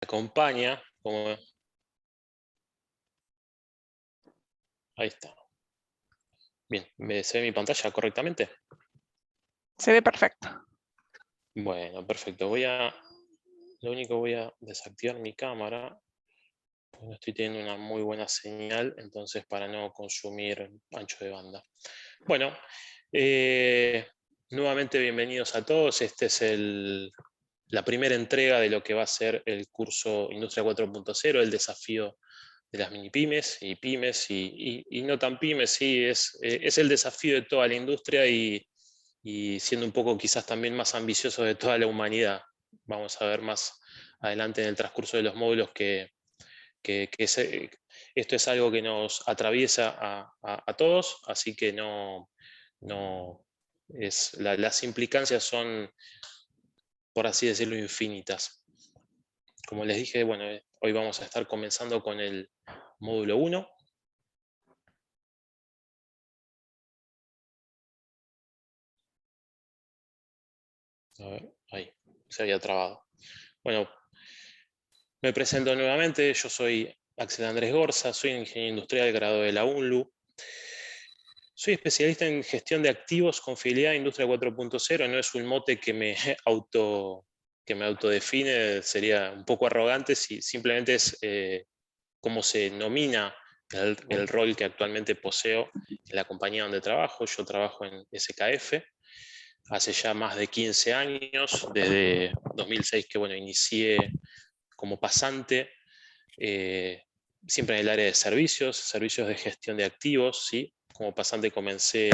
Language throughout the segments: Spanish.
acompaña, ahí está. Bien, ¿se ve mi pantalla correctamente? Se ve perfecto. Bueno, perfecto. Lo único voy a desactivar mi cámara, porque no estoy teniendo una muy buena señal, entonces para no consumir ancho de banda. Bueno, nuevamente bienvenidos a todos. Esta es la primera entrega de lo que va a ser el curso Industria 4.0, el desafío de las mini pymes y pymes y no tan pymes, sí, es el desafío de toda la industria y siendo un poco quizás también más ambicioso de toda la humanidad. Vamos a ver más adelante en el transcurso de los módulos que esto es algo que nos atraviesa a todos, así que las implicancias son, por así decirlo, infinitas. Como les dije, bueno, hoy vamos a estar comenzando con el módulo 1. A ver, ahí, se había trabado. Bueno, me presento nuevamente, yo soy Axel Andrés Gorza, soy ingeniero industrial graduado de la UNLU. Soy especialista en gestión de activos con fidelidad a Industria 4.0, no es un mote que me, que me autodefine, sería un poco arrogante, si simplemente es cómo se nomina el rol que actualmente poseo en la compañía donde trabajo. Yo trabajo en SKF hace ya más de 15 años, desde 2006 que bueno, inicié como pasante, siempre en el área de servicios de gestión de activos, ¿sí? Como pasante comencé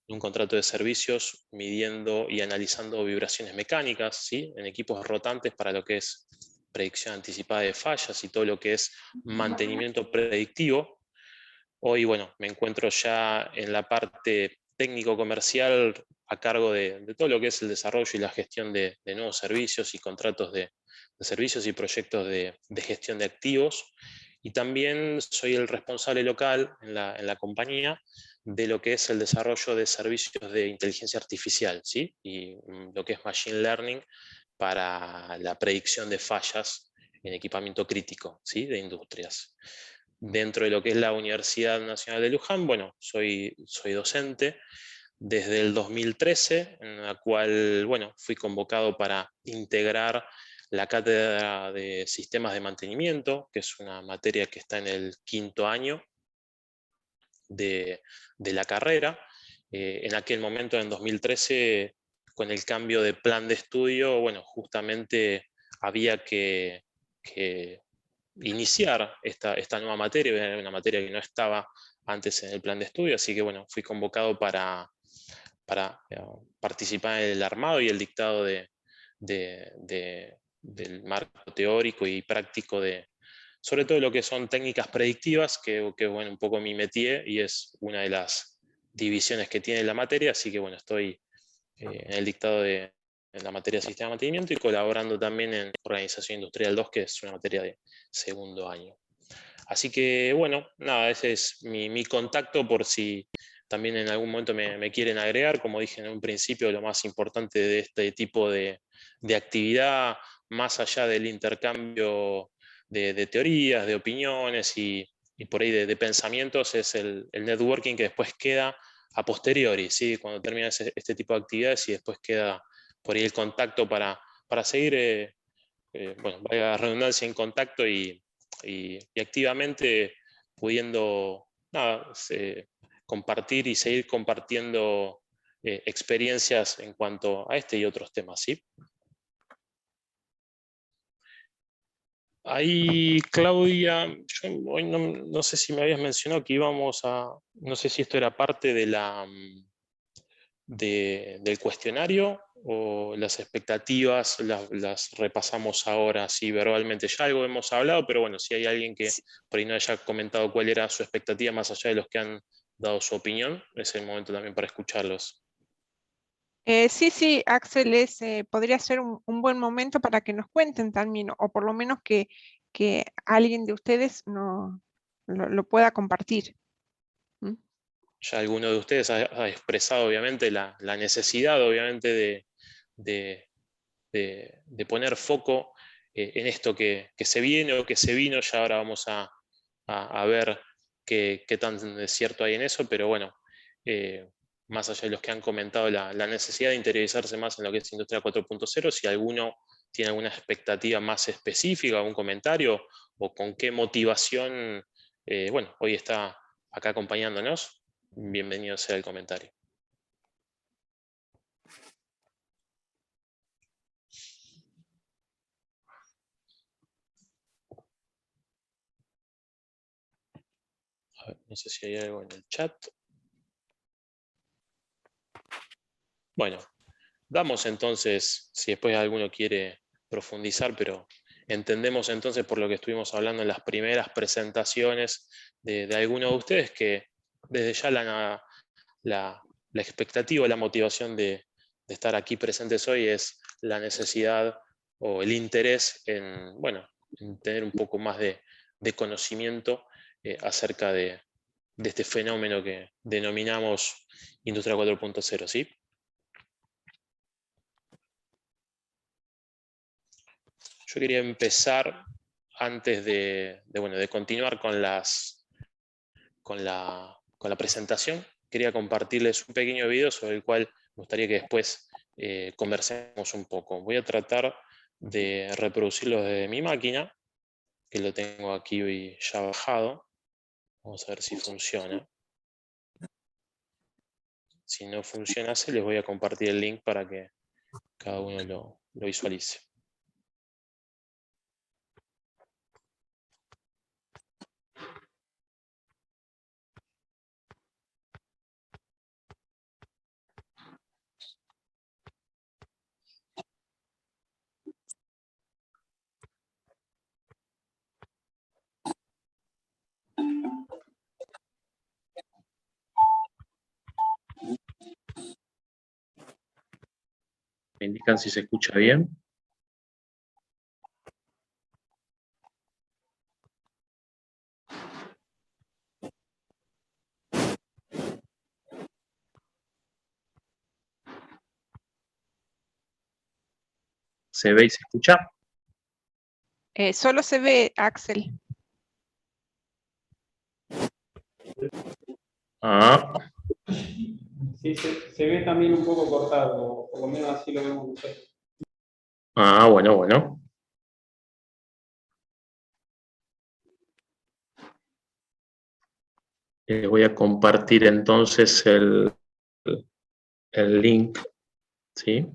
en un contrato de servicios midiendo y analizando vibraciones mecánicas, ¿sí? En equipos rotantes para lo que es predicción anticipada de fallas y todo lo que es mantenimiento predictivo. Hoy, bueno, me encuentro ya en la parte técnico-comercial a cargo de todo lo que es el desarrollo y la gestión de nuevos servicios y contratos de servicios y proyectos de gestión de activos. Y también soy el responsable local en la compañía de lo que es el desarrollo de servicios de inteligencia artificial, ¿sí? Y lo que es Machine Learning para la predicción de fallas en equipamiento crítico, ¿sí? De industrias. Dentro de lo que es la Universidad Nacional de Luján, bueno, soy docente desde el 2013, en la cual, bueno, fui convocado para integrar la cátedra de sistemas de mantenimiento, que es una materia que está en el 5.º año de la carrera. En aquel momento, en 2013, con el cambio de plan de estudio, bueno, justamente había que iniciar esta nueva materia, era una materia que no estaba antes en el plan de estudio, así que bueno, fui convocado para participar en el armado y el dictado del marco teórico y práctico sobre todo lo que son técnicas predictivas, que bueno, un poco mi métier y es una de las divisiones que tiene la materia, así que bueno, estoy en el dictado en la materia de sistema de mantenimiento y colaborando también en Organización Industrial 2, que es una materia de 2.º año. Así que bueno, nada, ese es mi contacto por si también en algún momento me quieren agregar. Como dije en un principio, lo más importante de este tipo de actividad, más allá del intercambio de teorías, de opiniones y por ahí de pensamientos, es el networking que después queda a posteriori, ¿sí? Cuando termina este tipo de actividades y después queda por ahí el contacto para seguir, bueno, vaya la redundancia, en contacto y activamente pudiendo nada, compartir y seguir compartiendo experiencias en cuanto a este y otros temas, ¿sí? Ahí, Claudia, yo hoy no sé si me habías mencionado que íbamos no sé si esto era parte del cuestionario o las expectativas las repasamos ahora así verbalmente. Ya algo hemos hablado, pero bueno, si hay alguien que por ahí no haya comentado cuál era su expectativa más allá de los que han dado su opinión, es el momento también para escucharlos. Sí, Axel, podría ser un buen momento para que nos cuenten también, o por lo menos que alguien de ustedes lo pueda compartir. ¿Mm? Ya alguno de ustedes ha expresado obviamente la necesidad obviamente de poner foco en esto que se viene o que se vino. Ya ahora vamos a ver qué tan cierto hay en eso, pero bueno, más allá de los que han comentado la necesidad de interiorizarse más en lo que es Industria 4.0, si alguno tiene alguna expectativa más específica, algún comentario, o con qué motivación, bueno, hoy está acá acompañándonos, bienvenido sea el comentario. A ver, no sé si hay algo en el chat. Bueno, damos entonces, si después alguno quiere profundizar, pero entendemos entonces por lo que estuvimos hablando en las primeras presentaciones de alguno de ustedes, que desde ya la expectativa, la motivación de estar aquí presentes hoy es la necesidad o el interés en, bueno, en tener un poco más de conocimiento acerca de este fenómeno que denominamos Industria 4.0, ¿sí? Yo quería empezar antes bueno, de continuar con la presentación. Quería compartirles un pequeño video sobre el cual me gustaría que después conversemos un poco. Voy a tratar de reproducirlo desde mi máquina, que lo tengo aquí ya bajado. Vamos a ver si funciona. Si no funcionase, les voy a compartir el link para que cada uno lo visualice. Me indican si se escucha bien. ¿Se ve y se escucha? Solo se ve, Axel. Sí, se ve también un poco cortado, por lo menos así lo vemos nosotros. Bueno. Les voy a compartir entonces el link, ¿sí?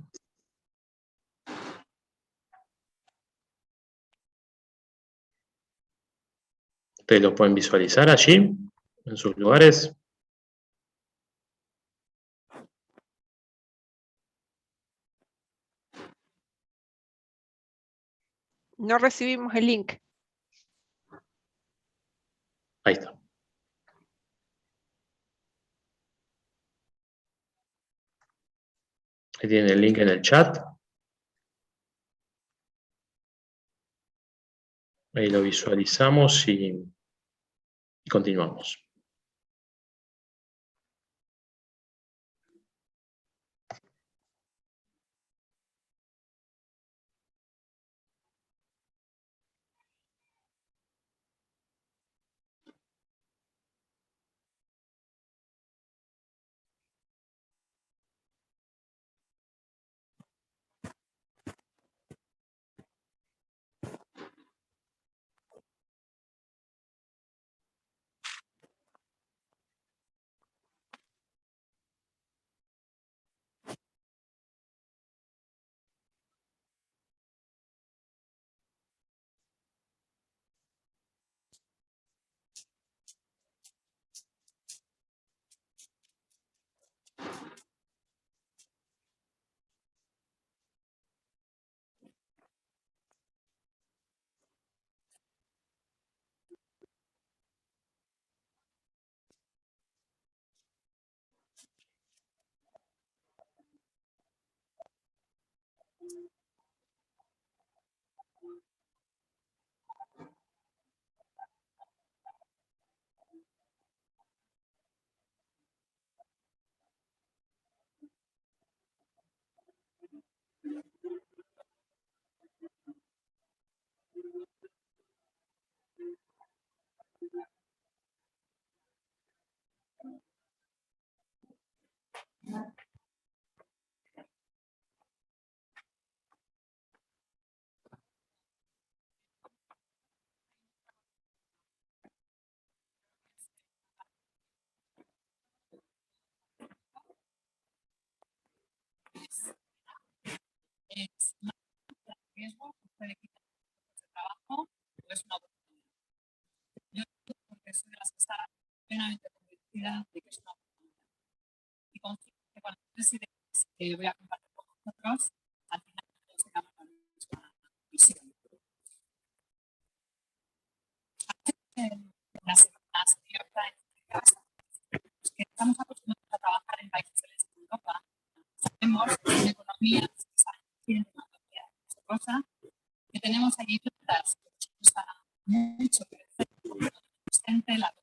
Ustedes lo pueden visualizar allí, en sus lugares. No recibimos el link. Ahí está. Ahí tienen el link en el chat. Ahí lo visualizamos y continuamos. puede quitar de trabajo o es una oportunidad. Yo porque soy de las que está plenamente convencida de que es una oportunidad. Y confío que cuando ustedes que voy a compartir con vosotros, al final todos tengamos la misma visión. Las semanas que estamos acostumbrados a trabajar en países del este de Europa, sabemos que en economías que están haciendo una cosa, que tenemos allí plantas que nos gusta mucho crecer, la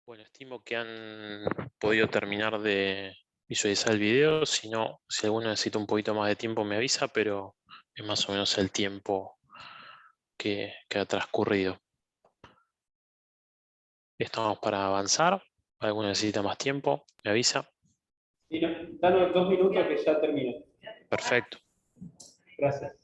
Bueno, estimo que han podido terminar de visualizar el video. Si no, si alguno necesita un poquito más de tiempo me avisa, pero es más o menos el tiempo que ha transcurrido. Estamos para avanzar. ¿Alguno necesita más tiempo? Me avisa. Sí, no, danos 2 minutos que ya termina. Perfecto. Gracias.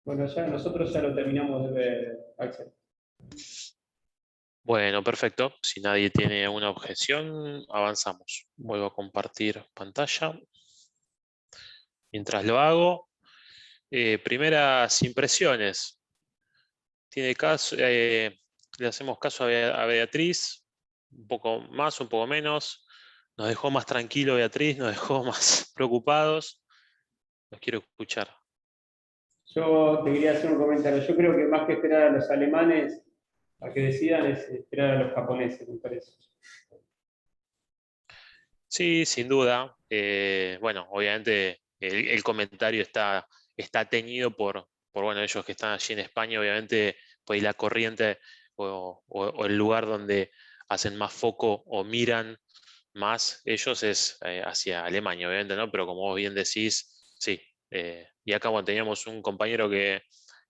Bueno, ya nosotros ya lo terminamos de ver, Axel. Bueno, perfecto. Si nadie tiene una objeción, avanzamos. Vuelvo a compartir pantalla. Mientras lo hago, primeras impresiones. Tiene caso, le hacemos caso a Beatriz, un poco más, un poco menos. Nos dejó más tranquilo Beatriz, nos dejó más preocupados. Los quiero escuchar. Yo te quería hacer un comentario. Yo creo que más que esperar a los alemanes a que decidan es esperar a los japoneses, me parece. Sí, sin duda. Bueno, obviamente el comentario está teñido por, bueno, ellos que están allí en España, obviamente, pues la corriente o el lugar donde hacen más foco o miran más ellos es hacia Alemania, obviamente, ¿no? Pero como vos bien decís, sí. Y acá, bueno, teníamos un compañero que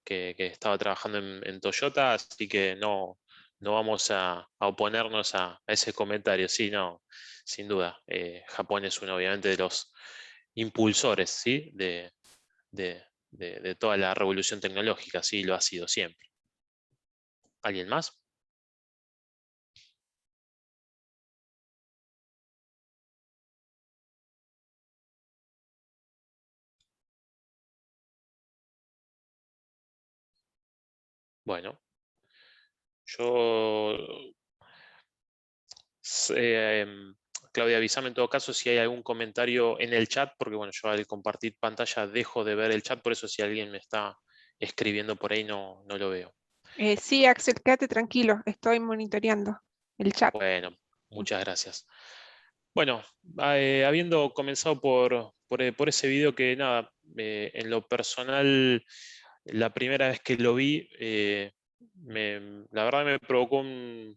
estaba trabajando en Toyota, así que no vamos a oponernos a ese comentario, sí, no, sin duda. Japón es uno, obviamente, de los impulsores, ¿sí? De toda la revolución tecnológica, sí, lo ha sido siempre. ¿Alguien más? Bueno, yo Claudia, avísame en todo caso si hay algún comentario en el chat, porque bueno, yo al compartir pantalla dejo de ver el chat, por eso si alguien me está escribiendo por ahí no lo veo. Sí, Axel, quédate tranquilo, estoy monitoreando el chat. Bueno, muchas gracias. Bueno, habiendo comenzado por ese video que nada, en lo personal, la primera vez que lo vi, la verdad me provocó me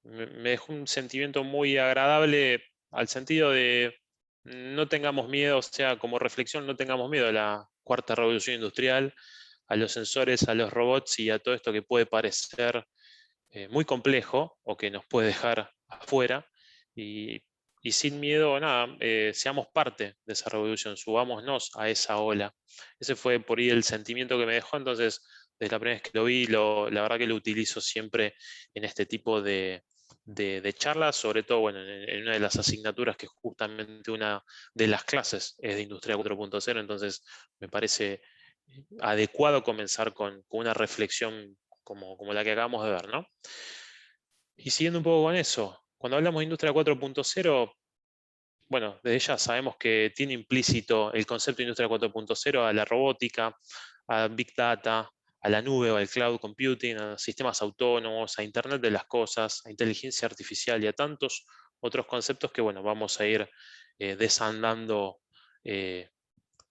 dejó un sentimiento muy agradable al sentido de no tengamos miedo, o sea, como reflexión, no tengamos miedo a la cuarta revolución industrial, a los sensores, a los robots y a todo esto que puede parecer muy complejo o que nos puede dejar afuera. Y, y sin miedo, nada, seamos parte de esa revolución, subámonos a esa ola. Ese fue por ahí el sentimiento que me dejó, entonces, desde la primera vez que lo vi, la verdad que lo utilizo siempre en este tipo de charlas, sobre todo bueno, en una de las asignaturas que justamente una de las clases es de Industria 4.0, entonces me parece adecuado comenzar con una reflexión como la que acabamos de ver, ¿no? Y siguiendo un poco con eso, cuando hablamos de Industria 4.0, bueno, desde ya sabemos que tiene implícito el concepto de Industria 4.0 a la robótica, a Big Data, a la nube o al cloud computing, a sistemas autónomos, a Internet de las cosas, a inteligencia artificial y a tantos otros conceptos que, bueno, vamos a ir desandando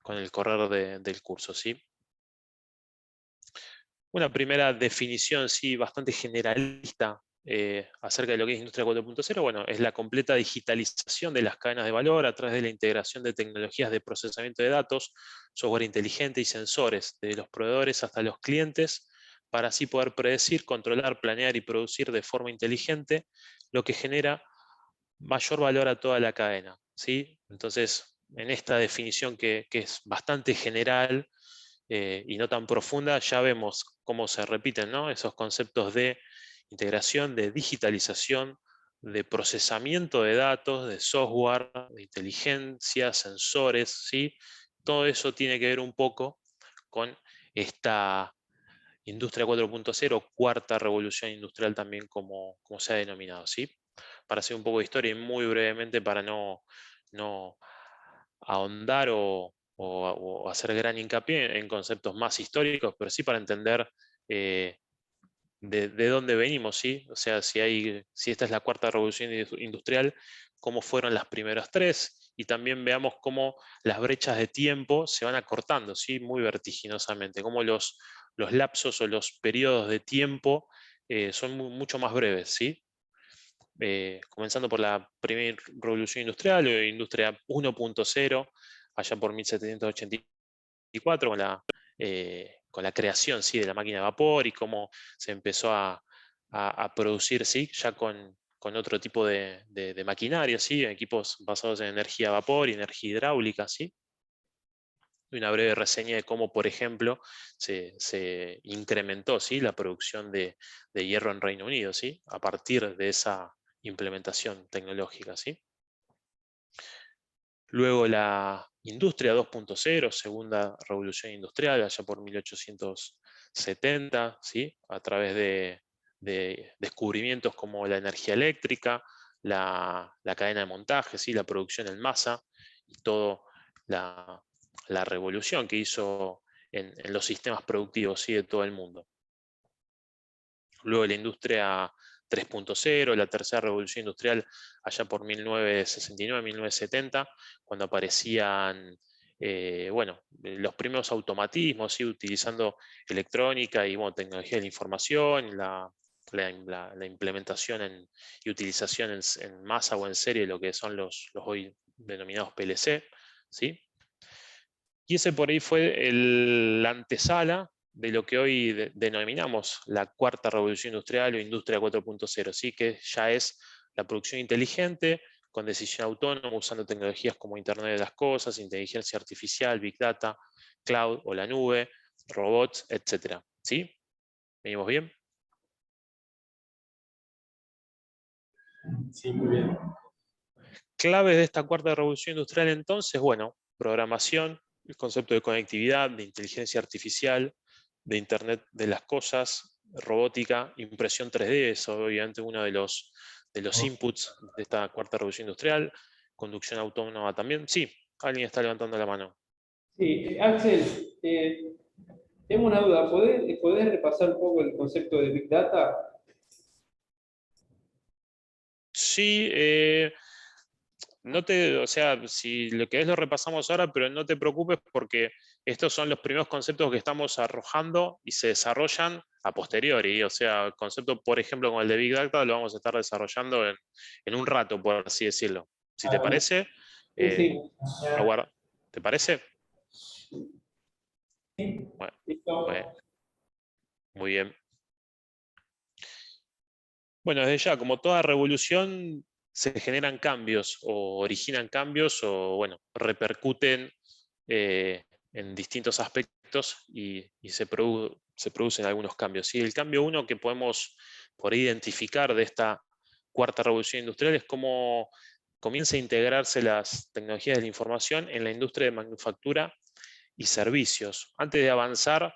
con el correr del curso, ¿sí? Una primera definición, sí, bastante generalista acerca de lo que es Industria 4.0, bueno, es la completa digitalización de las cadenas de valor a través de la integración de tecnologías de procesamiento de datos, software inteligente y sensores, de los proveedores hasta los clientes, para así poder predecir, controlar, planear y producir de forma inteligente, lo que genera mayor valor a toda la cadena, ¿sí? Entonces, en esta definición que es bastante general y no tan profunda, ya vemos cómo se repiten, ¿no?, esos conceptos de integración, de digitalización, de procesamiento de datos, de software, de inteligencia, sensores, ¿sí? Todo eso tiene que ver un poco con esta Industria 4.0, cuarta revolución industrial también como se ha denominado, ¿sí? Para hacer un poco de historia y muy brevemente para no ahondar o hacer gran hincapié en conceptos más históricos, pero sí para entender eh, de dónde venimos, ¿sí? O sea, si esta es la cuarta revolución industrial, cómo fueron las primeras tres, y también veamos cómo las brechas de tiempo se van acortando, ¿sí? Muy vertiginosamente, cómo los lapsos o los periodos de tiempo son mucho más breves, ¿sí? Comenzando por la primera revolución industrial o industria 1.0, allá por 1784, con la creación, ¿sí?, de la máquina de vapor y cómo se empezó a producir, ¿sí?, ya con otro tipo de maquinaria, ¿sí?, equipos basados en energía a vapor y energía hidráulica, ¿sí? Y una breve reseña de cómo, por ejemplo, se incrementó, ¿sí?, la producción de hierro en Reino Unido, ¿sí?, a partir de esa implementación tecnológica, ¿sí? Luego la industria 2.0, segunda revolución industrial, allá por 1870, ¿sí?, a través de descubrimientos como la energía eléctrica, la cadena de montaje, ¿sí?, la producción en masa y toda la revolución que hizo en los sistemas productivos, ¿sí?, de todo el mundo. Luego la industria 3.0, la tercera revolución industrial, allá por 1969-1970, cuando aparecían los primeros automatismos, ¿sí?, utilizando electrónica y tecnología de la información, la implementación y utilización en masa o en serie de lo que son los hoy denominados PLC, ¿sí? Y ese por ahí fue la antesala de lo que hoy denominamos la cuarta revolución industrial o industria 4.0, ¿sí?, que ya es la producción inteligente, con decisión autónoma, usando tecnologías como Internet de las Cosas, inteligencia artificial, Big Data, Cloud o la nube, robots, etc. ¿Sí? ¿Venimos bien? Sí, muy bien. Claves de esta cuarta revolución industrial entonces, bueno, programación, el concepto de conectividad, de inteligencia artificial, de Internet de las Cosas, robótica, impresión 3D, es obviamente uno de los inputs de esta cuarta revolución industrial, conducción autónoma también. Sí, alguien está levantando la mano. Sí, Axel, tengo una duda. ¿Podés repasar un poco el concepto de Big Data? Sí, o sea, si lo que es lo repasamos ahora, pero no te preocupes porque estos son los primeros conceptos que estamos arrojando y se desarrollan a posteriori. O sea, el concepto, por ejemplo, como el de Big Data, lo vamos a estar desarrollando en un rato, por así decirlo. Si te parece, Sí, eh, sí. aguarda. ¿Te parece? Sí, Bueno, listo. bueno, muy bien. Bueno, desde ya, como toda revolución, se generan cambios o originan cambios o, bueno, repercuten en distintos aspectos y se producen algunos cambios. Y el cambio uno que podemos por identificar de esta cuarta revolución industrial es cómo comienza a integrarse las tecnologías de la información en la industria de manufactura y servicios. Antes de avanzar,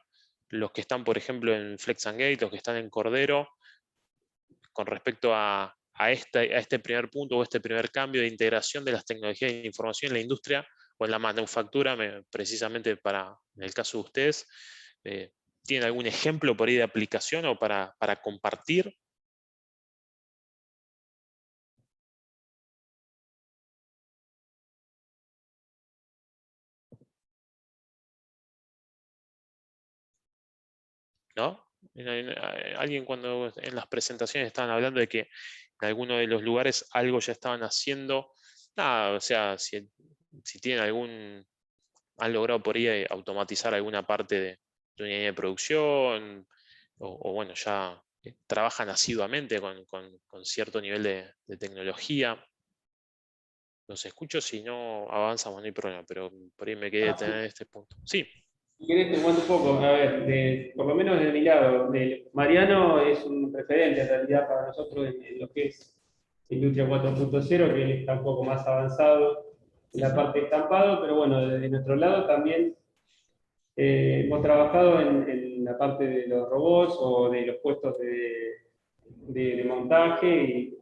los que están, por ejemplo, en Flex and Gate, los que están en Cordero, con respecto a este primer punto o este primer cambio de integración de las tecnologías de información en la industria o en la manufactura, precisamente en el caso de ustedes, ¿tienen algún ejemplo por ahí de aplicación o para compartir? ¿No? Alguien cuando en las presentaciones estaban hablando de que en algunos de los lugares algo ya estaban haciendo. Nada, o sea, si tienen han logrado por ahí automatizar alguna parte de una línea de producción, o bueno, ya trabajan asiduamente con cierto nivel de tecnología. Los escucho, si no avanzamos, no hay problema, pero por ahí me quedé detener en este punto. Sí. Si querés te cuento un poco, a ver, por lo menos de mi lado, Mariano es un referente en realidad para nosotros en lo que es Industria 4.0, que él está un poco más avanzado en la parte de estampado, pero bueno, desde nuestro lado también hemos trabajado en la parte de los robots o de los puestos de montaje, y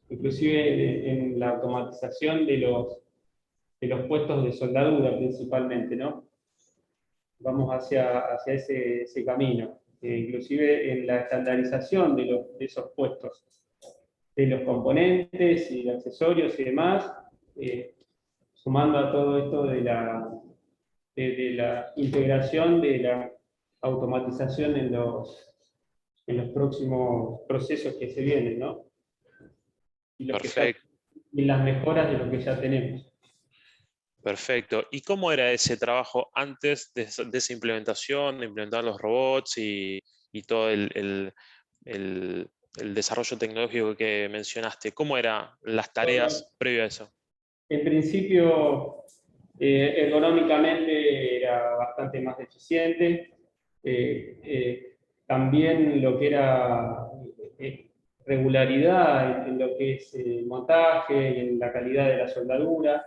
inclusive en la automatización de los puestos de soldadura principalmente, ¿no? Vamos hacia ese camino, inclusive en la estandarización de esos puestos, de los componentes y accesorios y demás, sumando a todo esto de la integración de la automatización en los próximos procesos que se vienen, ¿no? Perfecto. Y las mejoras de lo que ya tenemos. Perfecto. ¿Y cómo era ese trabajo antes de esa implementación, de implementar los robots y todo el desarrollo tecnológico que mencionaste? ¿Cómo eran las tareas previas a eso? En principio, ergonómicamente era bastante más eficiente. También lo que era regularidad en lo que es montaje y en la calidad de la soldadura.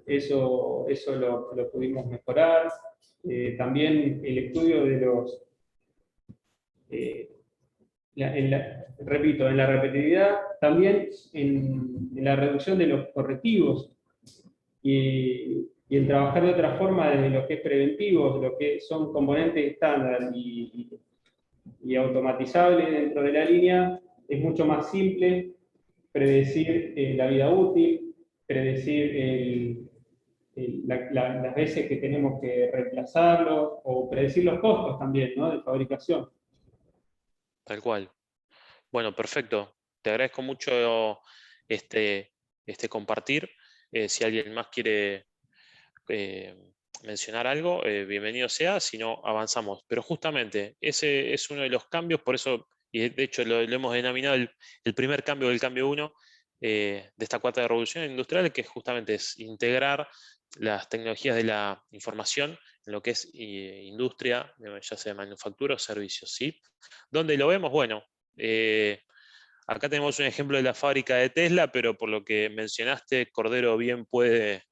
Eso lo pudimos mejorar. También el estudio de los... repito, en la repetitividad, también en la reducción de los correctivos y en trabajar de otra forma desde lo que es preventivo, lo que son componentes estándar y automatizables dentro de la línea, es mucho más simple predecir la vida útil, predecir las veces que tenemos que reemplazarlo, o predecir los costos también, ¿no?, de fabricación. Tal cual. Bueno, perfecto. Te agradezco mucho este compartir. Si alguien más quiere mencionar algo, bienvenido sea, si no, avanzamos. Pero justamente ese es uno de los cambios, por eso, y de hecho lo hemos denominado el primer cambio del cambio 1 de esta cuarta revolución industrial, que justamente es integrar las tecnologías de la información en lo que es industria, ya sea manufactura o servicios, ¿sí? ¿Dónde lo vemos? Bueno, acá tenemos un ejemplo de la fábrica de Tesla, pero por lo que mencionaste, Cordero bien puede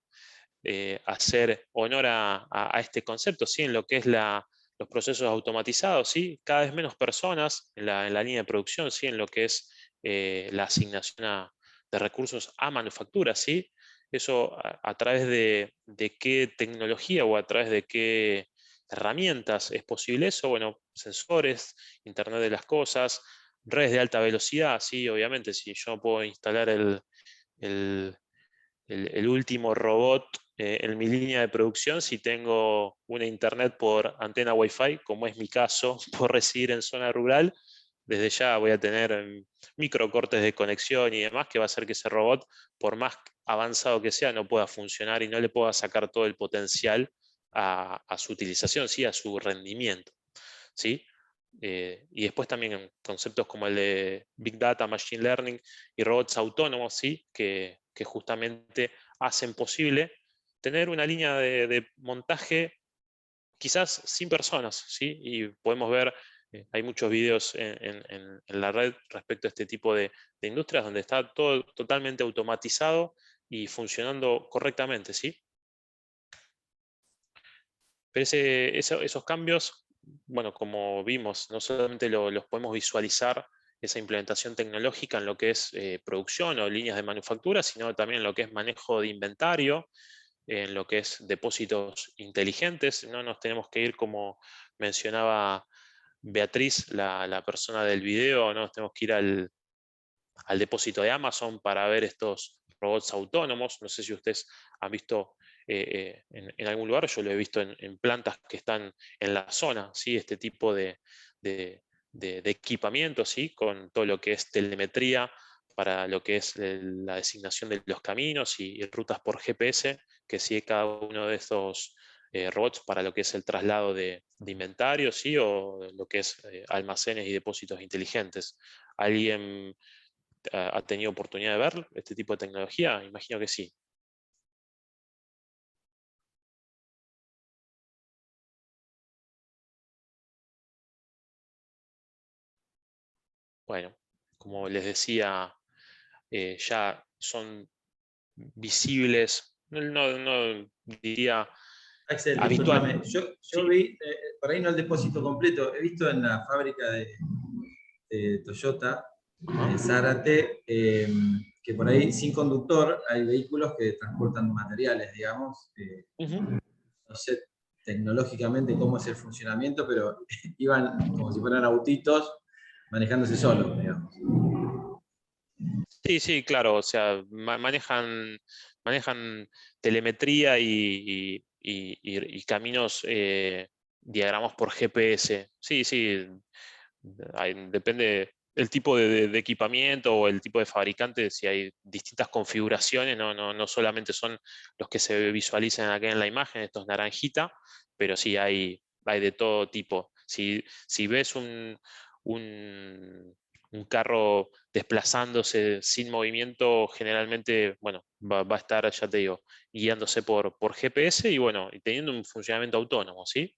hacer honor a este concepto, ¿sí? En lo que es los procesos automatizados, ¿sí? Cada vez menos personas en la línea de producción, ¿sí? En lo que es la asignación de recursos a manufactura, ¿sí? Eso a través de qué tecnología o a través de qué herramientas es posible eso. Bueno, sensores, Internet de las cosas, redes de alta velocidad, ¿sí? Obviamente, si yo puedo instalar el último robot en mi línea de producción, si tengo una internet por antena Wi-Fi, como es mi caso, por residir en zona rural, desde ya voy a tener microcortes de conexión y demás, que va a hacer que ese robot, por más avanzado que sea, no pueda funcionar y no le pueda sacar todo el potencial a su utilización, ¿sí? A su rendimiento, ¿sí? Y después también en conceptos como el de Big Data, Machine Learning y robots autónomos, ¿sí? que justamente hacen posible tener una línea de montaje quizás sin personas, ¿sí? Y podemos ver, hay muchos videos en la red respecto a este tipo de industrias donde está todo totalmente automatizado y funcionando correctamente, ¿sí? Pero esos cambios, bueno, como vimos, no solamente los podemos visualizar, esa implementación tecnológica en lo que es producción o líneas de manufactura, sino también en lo que es manejo de inventario, en lo que es depósitos inteligentes. No nos tenemos que ir, como mencionaba Beatriz, la persona del video, no nos tenemos que ir al depósito de Amazon para ver estos robots autónomos. No sé si ustedes han visto en algún lugar, yo lo he visto en plantas que están en la zona, ¿sí? Este tipo de equipamiento, ¿sí? Con todo lo que es telemetría para lo que es la designación de los caminos y rutas por GPS, que sigue cada uno de estos robots para lo que es el traslado de inventario, ¿sí? O lo que es almacenes y depósitos inteligentes. ¿Alguien ha tenido oportunidad de ver este tipo de tecnología? Imagino que sí. Bueno, como les decía, ya son visibles, no diría Axel, habitual. discúlpame, yo Sí. vi, por ahí no el depósito completo, he visto en la fábrica de Toyota, en Zárate, que por ahí sin conductor hay vehículos que transportan materiales, digamos. No sé tecnológicamente cómo es el funcionamiento, pero iban como si fueran autitos manejándose solos, digamos. Sí, sí, claro, o sea, manejan telemetría y caminos, diagramas por GPS. Sí, sí, depende el tipo de equipamiento o el tipo de fabricante, si hay distintas configuraciones, no solamente son los que se visualizan acá en la imagen, estos naranjita, pero sí hay de todo tipo. Si ves un carro desplazándose sin movimiento, generalmente, bueno, va a estar, ya te digo, guiándose por GPS y bueno, y teniendo un funcionamiento autónomo, ¿sí?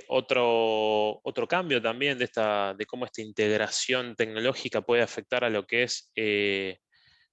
Otro cambio también de cómo esta integración tecnológica puede afectar a lo que es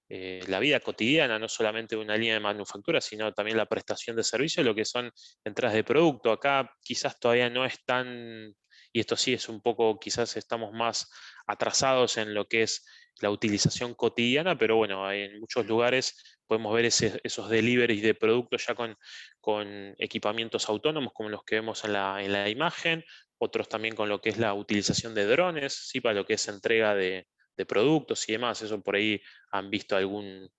la vida cotidiana, no solamente una línea de manufactura, sino también la prestación de servicios, lo que son entradas de producto. Acá quizás todavía no es tan, y esto sí es un poco, quizás estamos más atrasados en lo que es la utilización cotidiana, pero bueno, en muchos lugares podemos ver esos deliveries de productos ya con equipamientos autónomos como los que vemos en la imagen, otros también con lo que es la utilización de drones, ¿sí? Para lo que es entrega de productos y demás. Eso por ahí han visto algún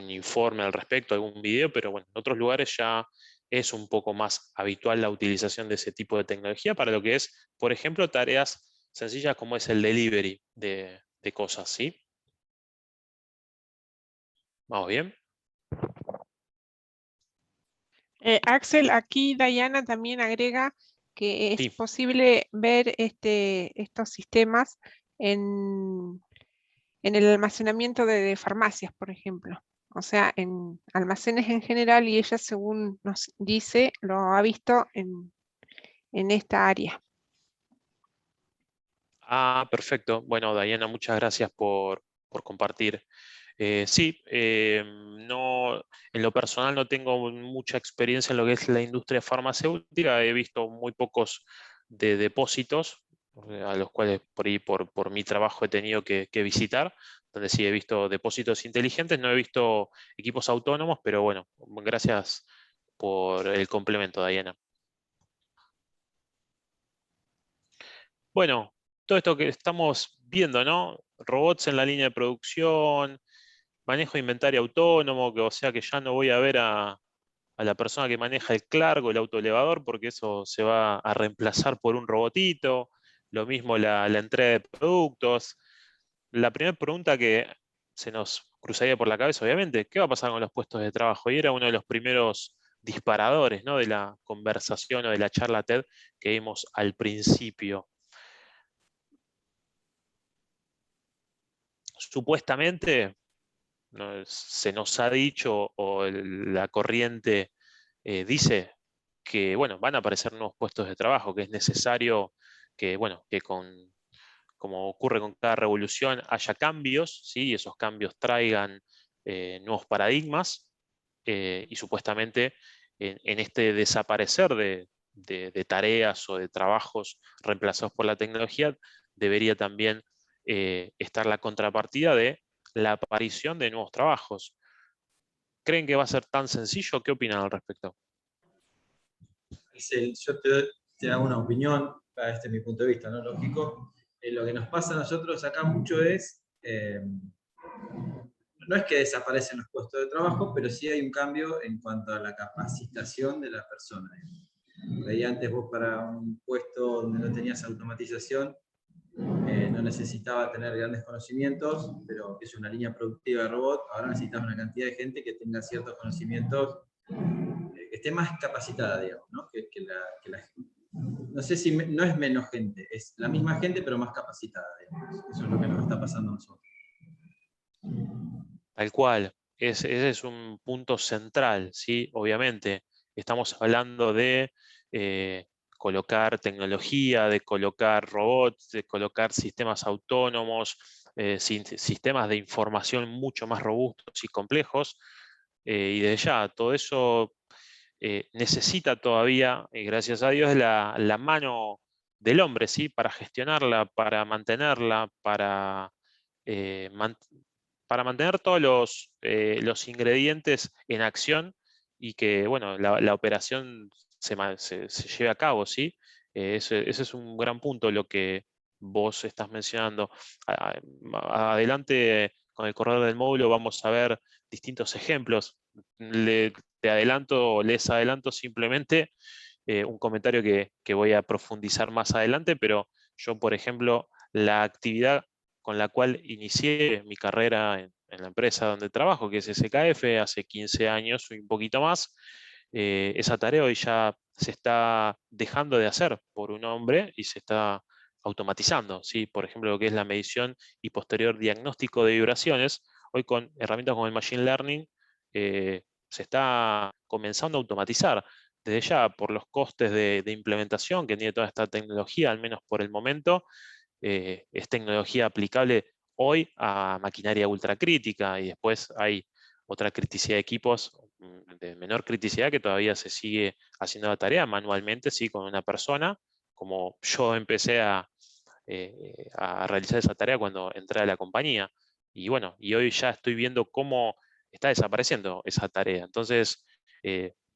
informe al respecto, algún video, pero bueno, en otros lugares ya es un poco más habitual la utilización de ese tipo de tecnología para lo que es, por ejemplo, tareas sencillas como es el delivery de cosas, ¿sí? ¿Vamos bien? Axel, aquí Diana también agrega que es Sí. posible ver estos sistemas en el almacenamiento de farmacias, por ejemplo. O sea, en almacenes en general, y ella, según nos dice, lo ha visto en esta área. Ah, perfecto. Bueno, Diana, muchas gracias por compartir. Sí, no, en lo personal no tengo mucha experiencia en lo que es la industria farmacéutica. He visto muy pocos de depósitos a los cuales por ahí por mi trabajo he tenido que visitar, donde sí he visto depósitos inteligentes, no he visto equipos autónomos, pero bueno, gracias por el complemento, Diana. Bueno, todo esto que estamos viendo, ¿no? Robots en la línea de producción, manejo de inventario autónomo, que o sea que ya no voy a ver a la persona que maneja el clargo, el autoelevador, porque eso se va a reemplazar por un robotito. Lo mismo la entrega de productos. La primera pregunta que se nos cruzaría por la cabeza, obviamente, ¿qué va a pasar con los puestos de trabajo? Y era uno de los primeros disparadores, ¿no? De la conversación o de la charla TED que vimos al principio. Supuestamente, ¿no? Se nos ha dicho o la corriente dice que bueno, van a aparecer nuevos puestos de trabajo, que es necesario que, bueno, como ocurre con cada revolución, haya cambios, ¿sí? Y esos cambios traigan nuevos paradigmas y supuestamente en este desaparecer de tareas o de trabajos reemplazados por la tecnología, debería también estar la contrapartida de la aparición de nuevos trabajos. ¿Creen que va a ser tan sencillo? ¿Qué opinan al respecto? Yo te hago una opinión, este es mi punto de vista, ¿no? Lógico. Lo que nos pasa a nosotros acá mucho es, no es que desaparecen los puestos de trabajo, pero sí hay un cambio en cuanto a la capacitación de la persona. Por ahí antes vos para un puesto donde no tenías automatización, no necesitaba tener grandes conocimientos, pero es una línea productiva de robot, ahora necesitas una cantidad de gente que tenga ciertos conocimientos, que esté más capacitada, digamos, ¿no? No sé si no es menos gente, es la misma gente, pero más capacitada, digamos. Eso es lo que nos está pasando a nosotros. Tal cual, ese es un punto central, ¿sí? Obviamente, estamos hablando de colocar tecnología, de colocar robots, de colocar sistemas autónomos, sistemas de información mucho más robustos y complejos, y desde ya, todo eso necesita todavía, gracias a Dios, la mano del hombre, ¿sí? Para gestionarla, para mantenerla, eh, man- para mantener todos los ingredientes en acción y que, bueno, la operación se lleve a cabo, ¿sí? Ese es un gran punto lo que vos estás mencionando. Adelante, con el corredor del módulo, vamos a ver distintos ejemplos. Les adelanto simplemente un comentario que voy a profundizar más adelante, pero yo, por ejemplo, la actividad con la cual inicié mi carrera en la empresa donde trabajo, que es SKF, hace 15 años y un poquito más, esa tarea hoy ya se está dejando de hacer por un hombre y se está automatizando, ¿sí? Por ejemplo, lo que es la medición y posterior diagnóstico de vibraciones, hoy con herramientas como el Machine Learning, se está comenzando a automatizar. Desde ya, por los costes de implementación que tiene toda esta tecnología, al menos por el momento, es tecnología aplicable hoy a maquinaria ultracrítica y después hay otra criticidad de equipos de menor criticidad que todavía se sigue haciendo la tarea manualmente, sí, con una persona, como yo empecé a realizar esa tarea cuando entré a la compañía. Y bueno, y hoy ya estoy viendo cómo está desapareciendo esa tarea. Entonces,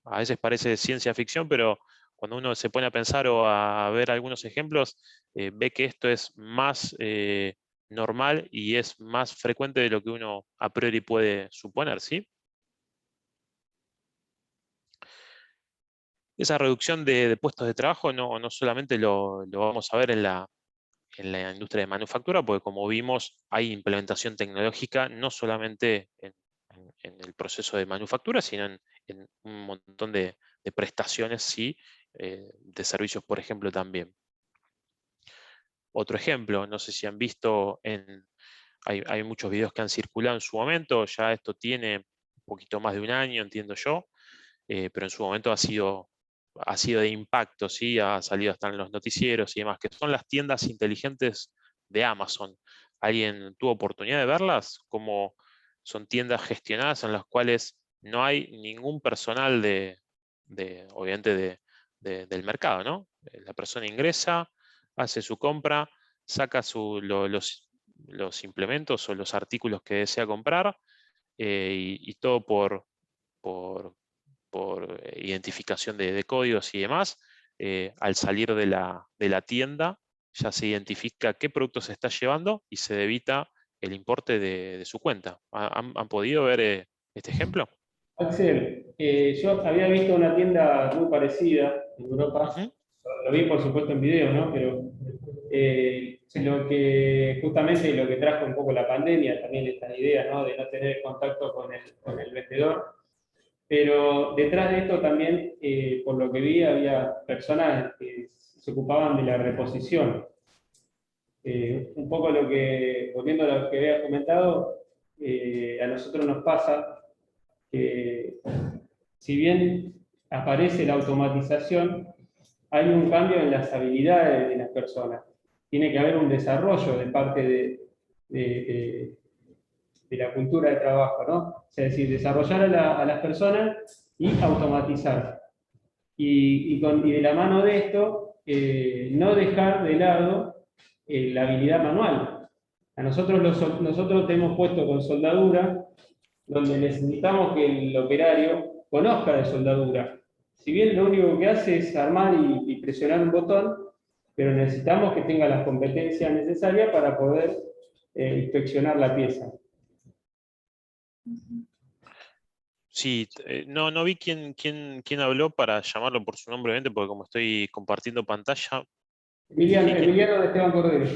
a veces parece ciencia ficción, pero cuando uno se pone a pensar o a ver algunos ejemplos, ve que esto es más normal y es más frecuente de lo que uno a priori puede suponer, ¿sí? Esa reducción de puestos de trabajo no solamente lo vamos a ver en la industria de manufactura, porque como vimos, hay implementación tecnológica no solamente en el proceso de manufactura, sino en un montón de prestaciones, sí, de servicios, por ejemplo, también. Otro ejemplo, no sé si han visto, hay muchos videos que han circulado en su momento, ya esto tiene un poquito más de un año, entiendo yo, pero en su momento ha sido de impacto, ¿sí? Ha salido hasta en los noticieros y demás, que son las tiendas inteligentes de Amazon. ¿Alguien tuvo oportunidad de verlas? Como son tiendas gestionadas en las cuales no hay ningún personal obviamente, del mercado, ¿no? La persona ingresa, hace su compra, saca los implementos o los artículos que desea comprar, y todo por identificación de códigos y demás. Al salir de la tienda ya se identifica qué producto se está llevando y se debita el importe de su cuenta. ¿Han podido ver este ejemplo? Axel, yo había visto una tienda muy parecida en Europa, Ujú. lo vi por supuesto en video, ¿no? Pero justamente lo que trajo un poco la pandemia, también esta idea, ¿no? De no tener contacto con el vendedor. Pero detrás de esto también, por lo que vi, había personas que se ocupaban de la reposición. Un poco volviendo a lo que había comentado, a nosotros nos pasa que si bien aparece la automatización, hay un cambio en las habilidades de las personas. Tiene que haber un desarrollo de parte de la cultura de trabajo, ¿no? O sea, es decir, desarrollar a las personas y automatizar. Y de la mano de esto, no dejar de lado la habilidad manual. Nosotros tenemos puesto con soldadura, donde necesitamos que el operario conozca de soldadura. Si bien lo único que hace es armar y presionar un botón, pero necesitamos que tenga las competencias necesarias para poder inspeccionar la pieza. Sí, no vi quién habló para llamarlo por su nombre, obviamente, porque como estoy compartiendo pantalla, Emiliano de Esteban Cordero.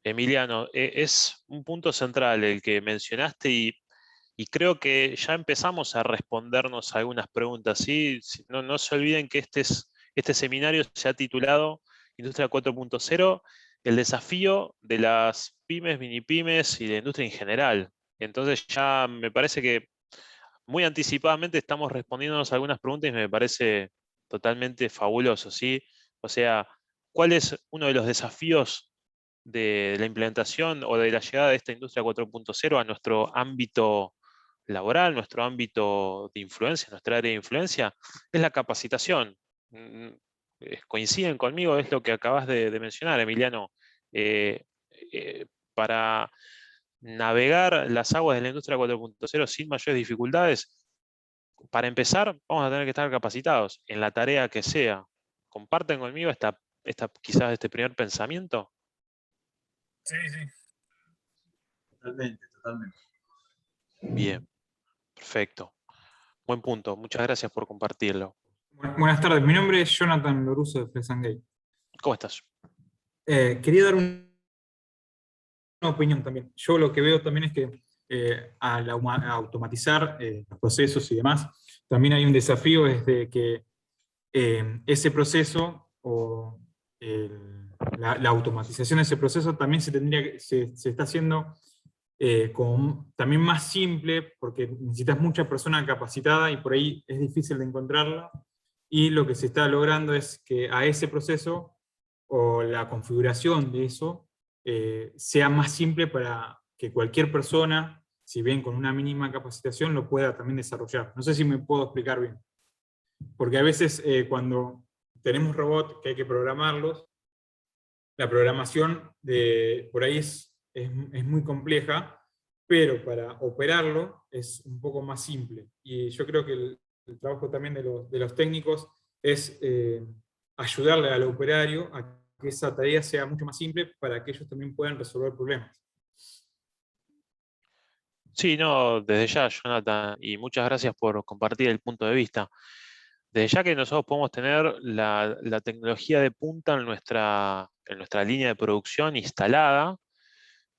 Emiliano, es un punto central el que mencionaste y creo que ya empezamos a respondernos algunas preguntas, ¿sí? No se olviden que este seminario se ha titulado Industria 4.0, el desafío de las pymes, mini pymes y de la industria en general. Entonces ya me parece que muy anticipadamente estamos respondiéndonos algunas preguntas y me parece totalmente fabuloso, ¿sí? O sea, ¿cuál es uno de los desafíos de la implementación o de la llegada de esta industria 4.0 a nuestro ámbito laboral, nuestro ámbito de influencia, nuestra área de influencia? Es la capacitación. Mm, Coinciden conmigo, es lo que acabas de mencionar, Emiliano. Eh, para navegar las aguas de la industria 4.0 sin mayores dificultades, para empezar, vamos a tener que estar capacitados en la tarea que sea. ¿Comparten conmigo quizás este primer pensamiento? Sí, sí. Totalmente, totalmente. Bien, perfecto. Buen punto. Muchas gracias por compartirlo. Buenas tardes, mi nombre es Jonathan Loruso de Flex and Gate. ¿Cómo estás? Quería dar una opinión también. Yo lo que veo también es que al automatizar los procesos y demás, también hay un desafío desde que ese proceso o la automatización de ese proceso también se está haciendo como también más simple, porque necesitas mucha persona capacitada y por ahí es difícil de encontrarla, y lo que se está logrando es que a ese proceso o la configuración de eso sea más simple para que cualquier persona, si bien con una mínima capacitación, lo pueda también desarrollar. No sé si me puedo explicar bien. Porque a veces cuando tenemos robots que hay que programarlos, la programación por ahí es muy compleja, pero para operarlo es un poco más simple. Y yo creo que el trabajo también de los técnicos es ayudarle al operario a que esa tarea sea mucho más simple para que ellos también puedan resolver problemas. Sí, no, desde ya, Jonathan, y muchas gracias por compartir el punto de vista. Desde ya que nosotros podemos tener la tecnología de punta en nuestra línea de producción instalada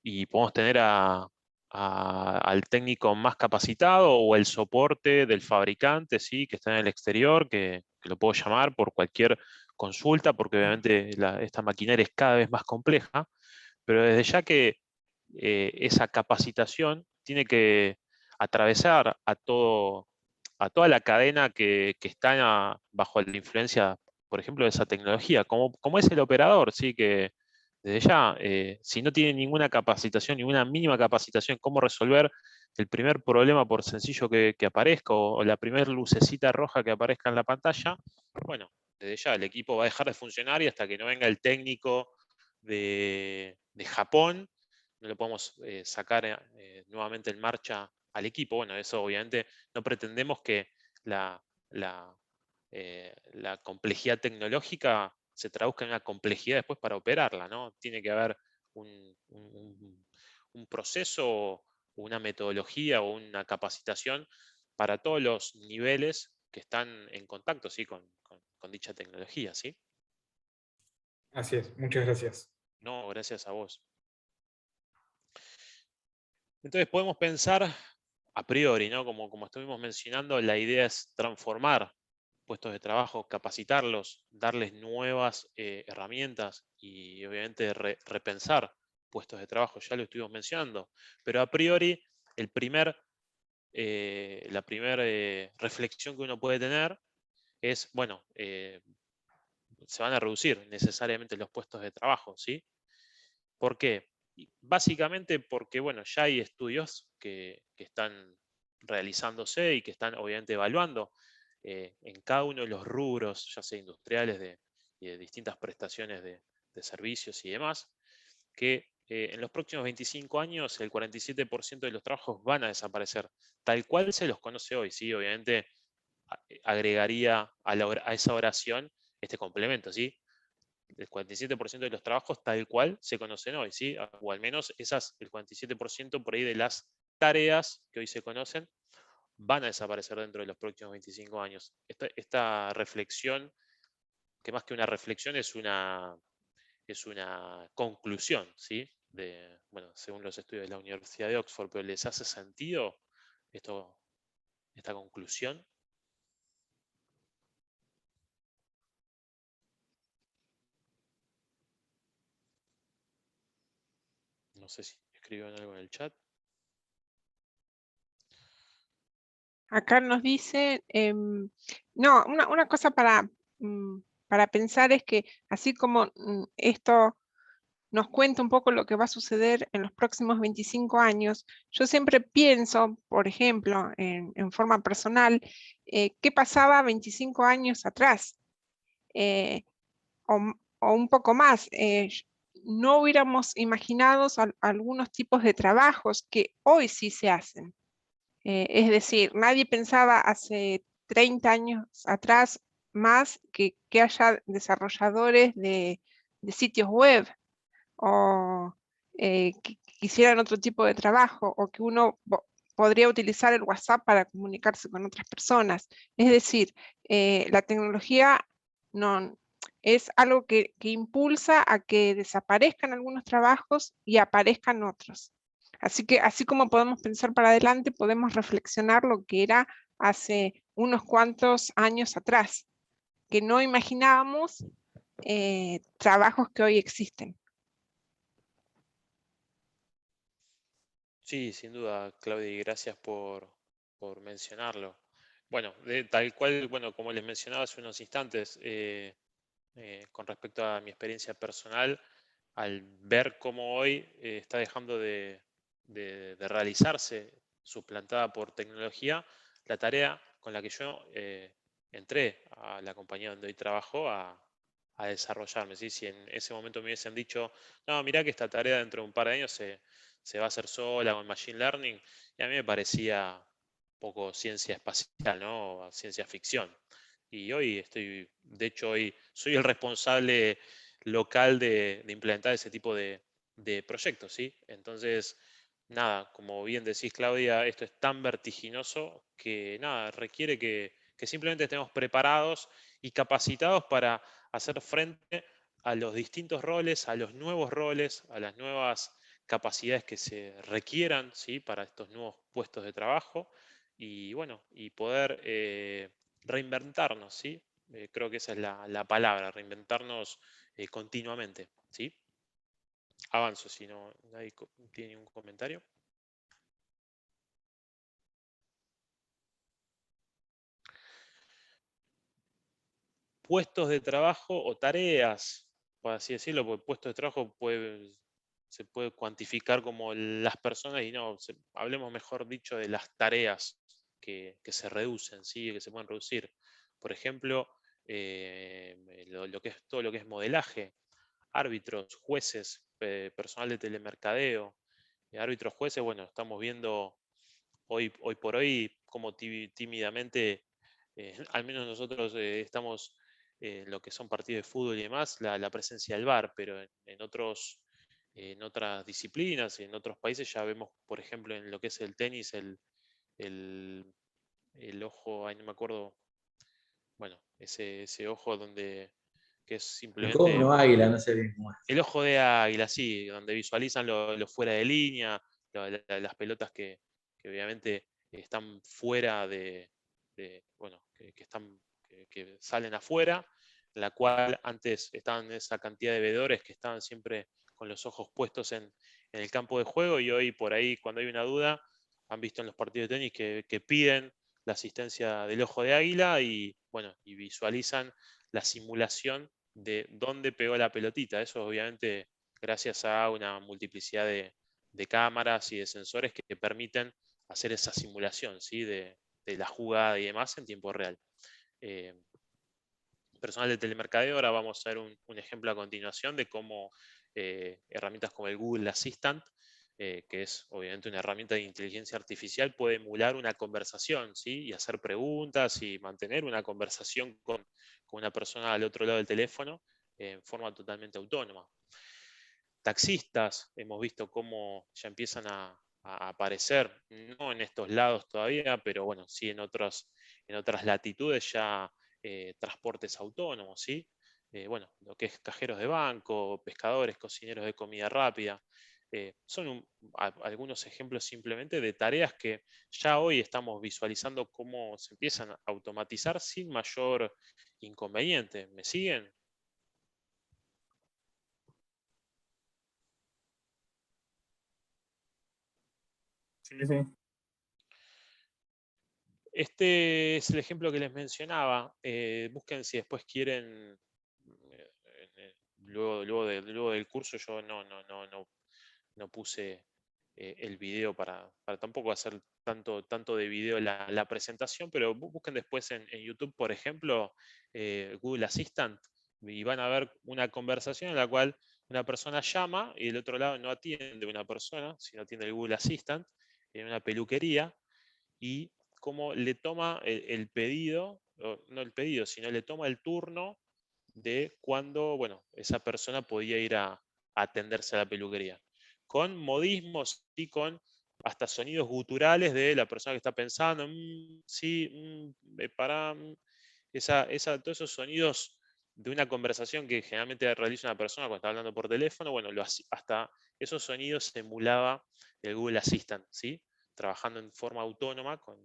y podemos tener al técnico más capacitado o el soporte del fabricante, ¿sí? Que está en el exterior, que lo puedo llamar por cualquier consulta, porque obviamente esta maquinaria es cada vez más compleja, pero desde ya que esa capacitación tiene que atravesar a toda la cadena que está bajo la influencia, por ejemplo, de esa tecnología, como es el operador, ¿sí? Que desde ya, si no tiene ninguna capacitación, ninguna mínima capacitación, cómo resolver el primer problema, por sencillo que aparezca, o la primera lucecita roja que aparezca en la pantalla, bueno, desde ya el equipo va a dejar de funcionar y hasta que no venga el técnico de Japón, no lo podemos sacar nuevamente en marcha al equipo. Bueno, eso obviamente no pretendemos que la, la, la complejidad tecnológica se traduzca en una complejidad después para operarla, ¿no? Tiene que haber un proceso, una metodología o una capacitación para todos los niveles que están en contacto, ¿sí? con dicha tecnología, ¿sí? Así es, muchas gracias. No, gracias a vos. Entonces podemos pensar a priori, ¿no? Como estuvimos mencionando, la idea es transformar puestos de trabajo, capacitarlos, darles nuevas herramientas y obviamente repensar puestos de trabajo, ya lo estuvimos mencionando, pero a priori la primera reflexión que uno puede tener es, bueno, se van a reducir necesariamente los puestos de trabajo, ¿sí? ¿Por qué? Básicamente porque, bueno, ya hay estudios que están realizándose y que están obviamente evaluando en cada uno de los rubros, ya sea industriales y de distintas prestaciones de servicios y demás, que en los próximos 25 años el 47% de los trabajos van a desaparecer, tal cual se los conoce hoy, ¿sí? Obviamente agregaría a esa oración este complemento, ¿sí? El 47% de los trabajos tal cual se conocen hoy, ¿sí? O al menos el 47% por ahí de las tareas que hoy se conocen van a desaparecer dentro de los próximos 25 años. Esta reflexión, que más que una reflexión es una conclusión, ¿sí? Bueno, según los estudios de la Universidad de Oxford, pero ¿les hace sentido esta conclusión? No sé si escriben algo en el chat. Acá nos dice, no, una cosa para pensar es que así como esto nos cuenta un poco lo que va a suceder en los próximos 25 años, yo siempre pienso, por ejemplo, en forma personal, ¿qué pasaba 25 años atrás? O un poco más. No hubiéramos imaginado algunos tipos de trabajos que hoy sí se hacen. Es decir, nadie pensaba hace 30 años atrás más que haya desarrolladores de sitios web o que hicieran otro tipo de trabajo o que uno podría utilizar el WhatsApp para comunicarse con otras personas. Es decir, la tecnología no, es algo que impulsa a que desaparezcan algunos trabajos y aparezcan otros. Así que así como podemos pensar para adelante, podemos reflexionar lo que era hace unos cuantos años atrás, que no imaginábamos trabajos que hoy existen. Sí, sin duda, Claudia, y gracias por mencionarlo. Bueno, tal cual, bueno, como les mencionaba hace unos instantes, con respecto a mi experiencia personal, al ver cómo hoy está dejando de realizarse, suplantada por tecnología, la tarea con la que yo entré a la compañía donde hoy trabajo a desarrollarme. ¿Sí? Si en ese momento me hubiesen dicho, no, mirá que esta tarea dentro de un par de años se va a hacer sola con Machine Learning, y a mí me parecía poco ciencia espacial, ¿no? Ciencia ficción. Y hoy de hecho, hoy soy el responsable local de implementar ese tipo de proyectos, ¿sí? Entonces, nada, como bien decís, Claudia, esto es tan vertiginoso que nada, requiere que simplemente estemos preparados y capacitados para hacer frente a los distintos roles, a los nuevos roles, a las nuevas capacidades que se requieran, ¿sí? Para estos nuevos puestos de trabajo y bueno, y poder reinventarnos, ¿sí? Creo que esa es la palabra, reinventarnos continuamente, ¿sí? Avanzo, si no nadie tiene un comentario. Puestos de trabajo o tareas, por así decirlo, porque puestos de trabajo se puede cuantificar como las personas y no, hablemos mejor dicho de las tareas que se reducen, ¿sí? Que se pueden reducir. Por ejemplo, lo que es todo lo que es modelaje, árbitros, jueces, personal de telemercadeo, árbitros, jueces, bueno, estamos viendo hoy por hoy como tímidamente, al menos nosotros estamos en lo que son partidos de fútbol y demás, la presencia del VAR, pero en otras disciplinas, en otros países ya vemos, por ejemplo, en lo que es el tenis, el, el ojo, ay, no me acuerdo, bueno, ese ojo que es Halcón simplemente o águila, no sé bien cómo es. el ojo de águila, sí, donde visualizan lo fuera de línea, las pelotas que obviamente están fuera bueno, que están, que salen afuera, la cual antes estaban esa cantidad de veedores que estaban siempre con los ojos puestos en el campo de juego y hoy por ahí cuando hay una duda han visto en los partidos de tenis que piden la asistencia del ojo de águila y bueno, y visualizan la simulación de dónde pegó la pelotita. Eso obviamente gracias a una multiplicidad de cámaras y de sensores que permiten hacer esa simulación, ¿sí? de la jugada y demás en tiempo real. Personal de telemercadeo, ahora vamos a ver un ejemplo a continuación de cómo herramientas como el Google Assistant, que es obviamente una herramienta de inteligencia artificial, puede emular una conversación, ¿sí? Y hacer preguntas y mantener una conversación con una persona al otro lado del teléfono en forma totalmente autónoma. Taxistas, hemos visto cómo ya empiezan a a aparecer, no en estos lados todavía, pero bueno, sí en otras latitudes ya transportes autónomos, ¿sí? Bueno, lo que es cajeros de banco, pescadores, cocineros de comida rápida. Son algunos ejemplos simplemente de tareas que ya hoy estamos visualizando cómo se empiezan a automatizar sin mayor inconveniente. ¿Me siguen? Sí, sí. Este es el ejemplo que les mencionaba. Busquen si después quieren, luego del curso yo no puse el video para tampoco hacer tanto de video la presentación, pero busquen después en YouTube, por ejemplo, Google Assistant, y van a ver una conversación en la cual una persona llama y del otro lado no atiende una persona, sino atiende el Google Assistant en una peluquería, y cómo le toma el pedido, no el pedido, sino le toma el turno de cuando, bueno, esa persona podía ir a atenderse a la peluquería. Con modismos y con hasta sonidos guturales de la persona que está pensando, sí, para, todos esos sonidos de una conversación que generalmente realiza una persona cuando está hablando por teléfono, bueno, hasta esos sonidos se emulaba el Google Assistant, ¿sí? Trabajando en forma autónoma con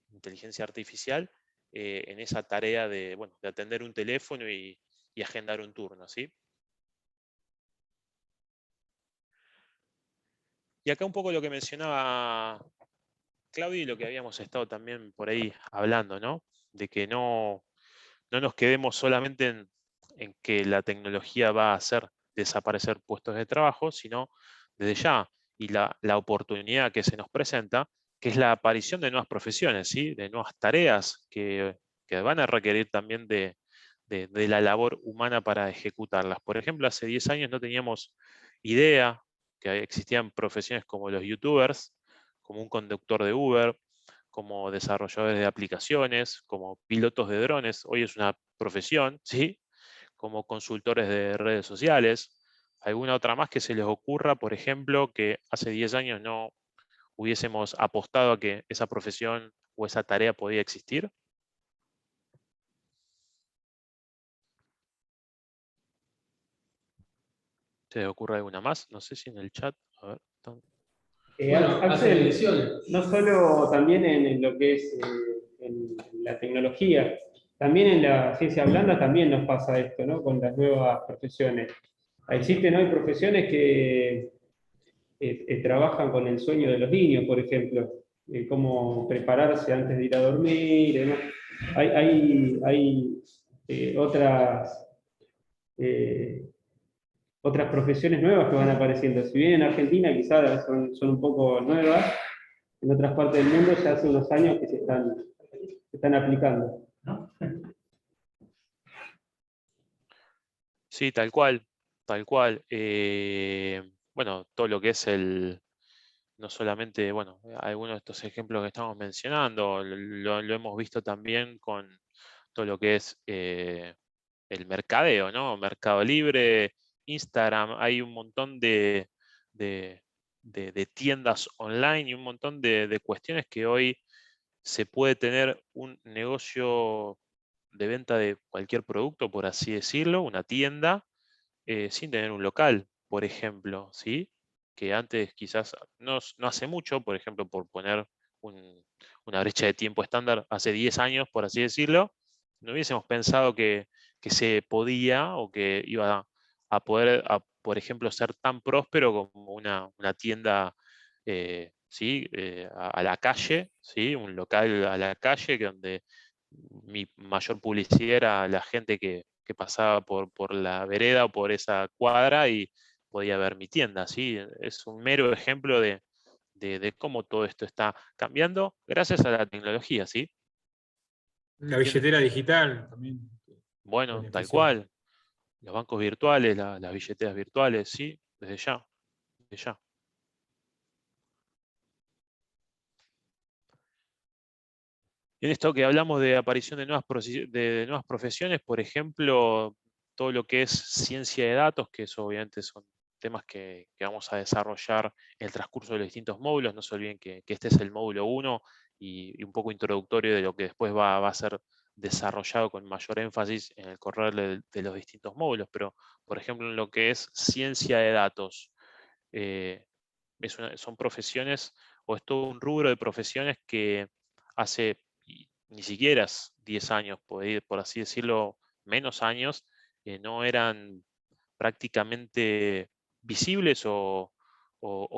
inteligencia artificial en esa tarea de, bueno, de atender un teléfono y agendar un turno, ¿sí? Y acá un poco lo que mencionaba Claudio y lo que habíamos estado también por ahí hablando, ¿no? De que no nos quedemos solamente en que la tecnología va a hacer desaparecer puestos de trabajo, sino desde ya, y la oportunidad que se nos presenta, que es la aparición de nuevas profesiones, ¿sí? De nuevas tareas que van a requerir también de la labor humana para ejecutarlas. Por ejemplo, hace 10 años no teníamos idea que existían profesiones como los youtubers, como un conductor de Uber, como desarrolladores de aplicaciones, como pilotos de drones. Hoy es una profesión, ¿sí? Como consultores de redes sociales. ¿Alguna otra más que se les ocurra, por ejemplo, que hace 10 años no hubiésemos apostado a que esa profesión o esa tarea podía existir? ¿Se les ocurre alguna más? No sé si en el chat. A ver, Bueno, Axel, no solo también en lo que es en la tecnología, también en la ciencia blanda también nos pasa esto, ¿no? Con las nuevas profesiones. Existen hoy profesiones que trabajan con el sueño de los niños, por ejemplo, cómo prepararse antes de ir a dormir, ¿no? Hay otras otras profesiones nuevas que van apareciendo. Si bien en Argentina quizás son un poco nuevas, en otras partes del mundo ya hace unos años que se están aplicando. sí, tal cual, tal cual. Bueno, todo lo que es no solamente, bueno, algunos de estos ejemplos que estamos mencionando, lo hemos visto también con todo lo que es el mercadeo, ¿no? Mercado Libre, Instagram, hay un montón de tiendas online y un montón de cuestiones que hoy se puede tener un negocio de venta de cualquier producto, por así decirlo, una tienda, sin tener un local, por ejemplo, ¿sí? Que antes quizás no hace mucho, por ejemplo, por poner una brecha de tiempo estándar, hace 10 años, por así decirlo, no hubiésemos pensado que se podía o que iba a poder, por ejemplo, ser tan próspero como una tienda ¿sí? A la calle, ¿sí? Un local a la calle donde mi mayor publicidad era la gente que pasaba por la vereda o por esa cuadra y podía ver mi tienda, ¿sí? Es un mero ejemplo de cómo todo esto está cambiando gracias a la tecnología, ¿sí? La billetera digital también. Bueno, tal Beneficio. cual. Los bancos virtuales, las billeteras virtuales, ¿sí? Desde ya, desde ya. En esto que hablamos de aparición de nuevas profesiones, por ejemplo, todo lo que es ciencia de datos, que eso obviamente son temas que vamos a desarrollar en el transcurso de los distintos módulos. No se olviden que este es el módulo 1 y un poco introductorio de lo que después va a ser desarrollado con mayor énfasis en el correr de los distintos módulos. Pero, por ejemplo, en lo que es ciencia de datos, son profesiones, o es todo un rubro de profesiones que hace ni siquiera 10 años, por así decirlo, menos años, no eran prácticamente visibles o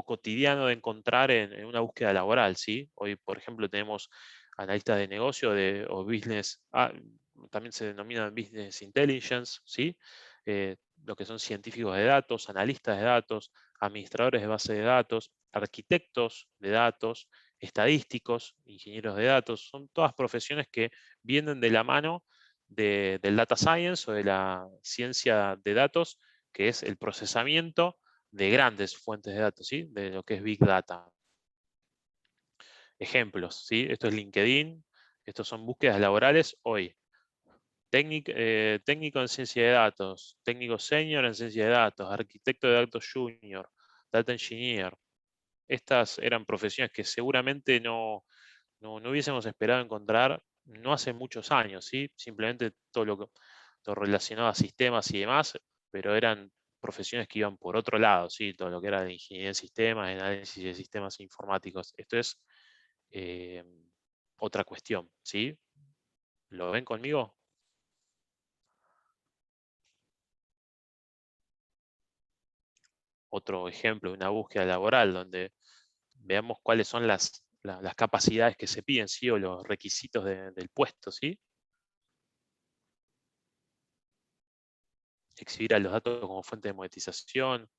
cotidiano de encontrar en una búsqueda laboral, ¿sí? Hoy, por ejemplo, tenemos analistas de negocio o business, también se denominan business intelligence, ¿sí? Lo que son científicos de datos, analistas de datos, administradores de base de datos, arquitectos de datos, estadísticos, ingenieros de datos, son todas profesiones que vienen de la mano del data science o de la ciencia de datos, que es el procesamiento de grandes fuentes de datos, ¿sí? De lo que es Big Data. Ejemplos, ¿sí? Esto es LinkedIn, estos son búsquedas laborales hoy. Técnico en ciencia de datos, técnico senior en ciencia de datos, arquitecto de datos junior, data engineer. Estas eran profesiones que seguramente no hubiésemos esperado encontrar no hace muchos años, ¿sí? Simplemente todo relacionado a sistemas y demás, pero eran profesiones que iban por otro lado, ¿sí? Todo lo que era de ingeniería en sistemas, análisis de sistemas informáticos. Esto es otra cuestión, ¿sí? ¿Lo ven conmigo? Otro ejemplo de una búsqueda laboral donde veamos cuáles son las capacidades que se piden, ¿sí? O los requisitos del puesto, ¿sí? Exhibir a los datos como fuente de monetización,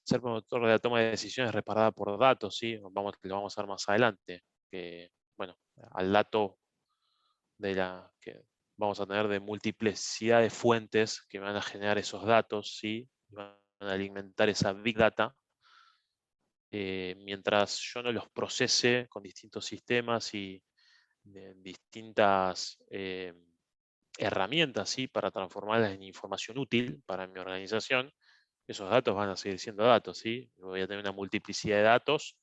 ser promotor de la toma de decisiones respaldada por datos, ¿sí? Lo vamos a ver más adelante. Que, bueno, al dato que vamos a tener de multiplicidad de fuentes que van a generar esos datos, ¿sí? Van a alimentar esa Big Data. Mientras yo no los procese con distintos sistemas y distintas herramientas, ¿sí? Para transformarlas en información útil para mi organización, esos datos van a seguir siendo datos, ¿sí? Voy a tener una multiplicidad de datos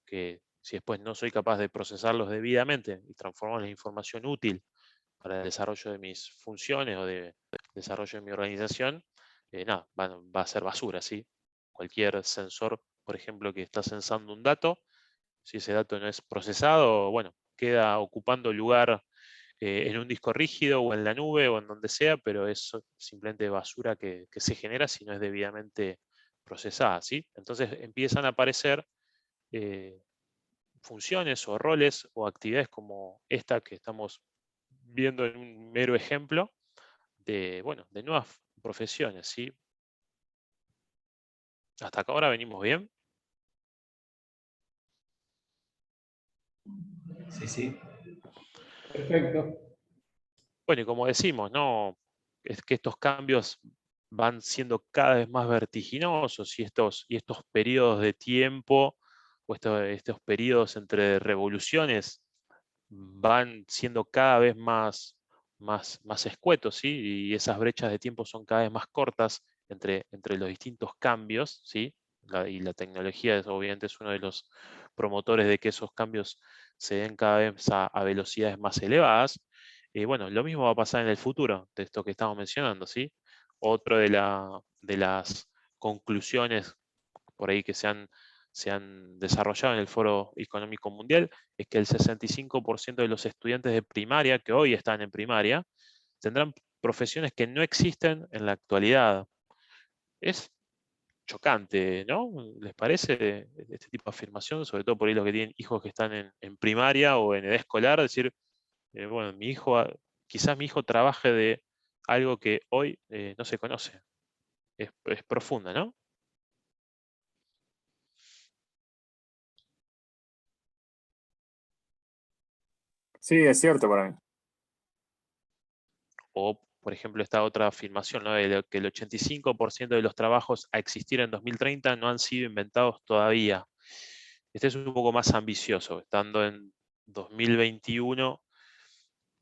que si después no soy capaz de procesarlos debidamente y transformarlos en información útil para el desarrollo de mis funciones o de desarrollo de mi organización, nada, va a ser basura, ¿sí? Cualquier sensor, por ejemplo, que está censando un dato, si ese dato no es procesado, bueno, queda ocupando lugar en un disco rígido o en la nube o en donde sea, pero es simplemente basura que se genera si no es debidamente procesada, ¿sí? Entonces empiezan a aparecer funciones o roles o actividades como esta que estamos viendo en un mero ejemplo de, bueno, de nuevas profesiones, ¿sí? Hasta acá ahora venimos bien. Sí, sí. Perfecto. Bueno, y como decimos, ¿no? Es que estos cambios van siendo cada vez más vertiginosos y estos periodos de tiempo o estos periodos entre revoluciones van siendo cada vez más escuetos, ¿sí? Y esas brechas de tiempo son cada vez más cortas entre los distintos cambios, ¿sí? Y la tecnología obviamente es uno de los promotores de que esos cambios se den cada vez a velocidades más elevadas. Y bueno, lo mismo va a pasar en el futuro, de esto que estamos mencionando, ¿sí? Otro de las conclusiones por ahí que se han desarrollado en el Foro Económico Mundial es que el 65% de los estudiantes de primaria, que hoy están en primaria, tendrán profesiones que no existen en la actualidad. Es chocante, ¿no? ¿Les parece este tipo de afirmación? Sobre todo por ahí los que tienen hijos que están en primaria o en edad escolar, decir, bueno, quizás mi hijo trabaje de algo que hoy no se conoce. Es profunda, ¿no? Sí, es cierto para mí. O, por ejemplo, esta otra afirmación, ¿no? De que el 85% de los trabajos a existir en 2030 no han sido inventados todavía. Este es un poco más ambicioso. Estando en 2021,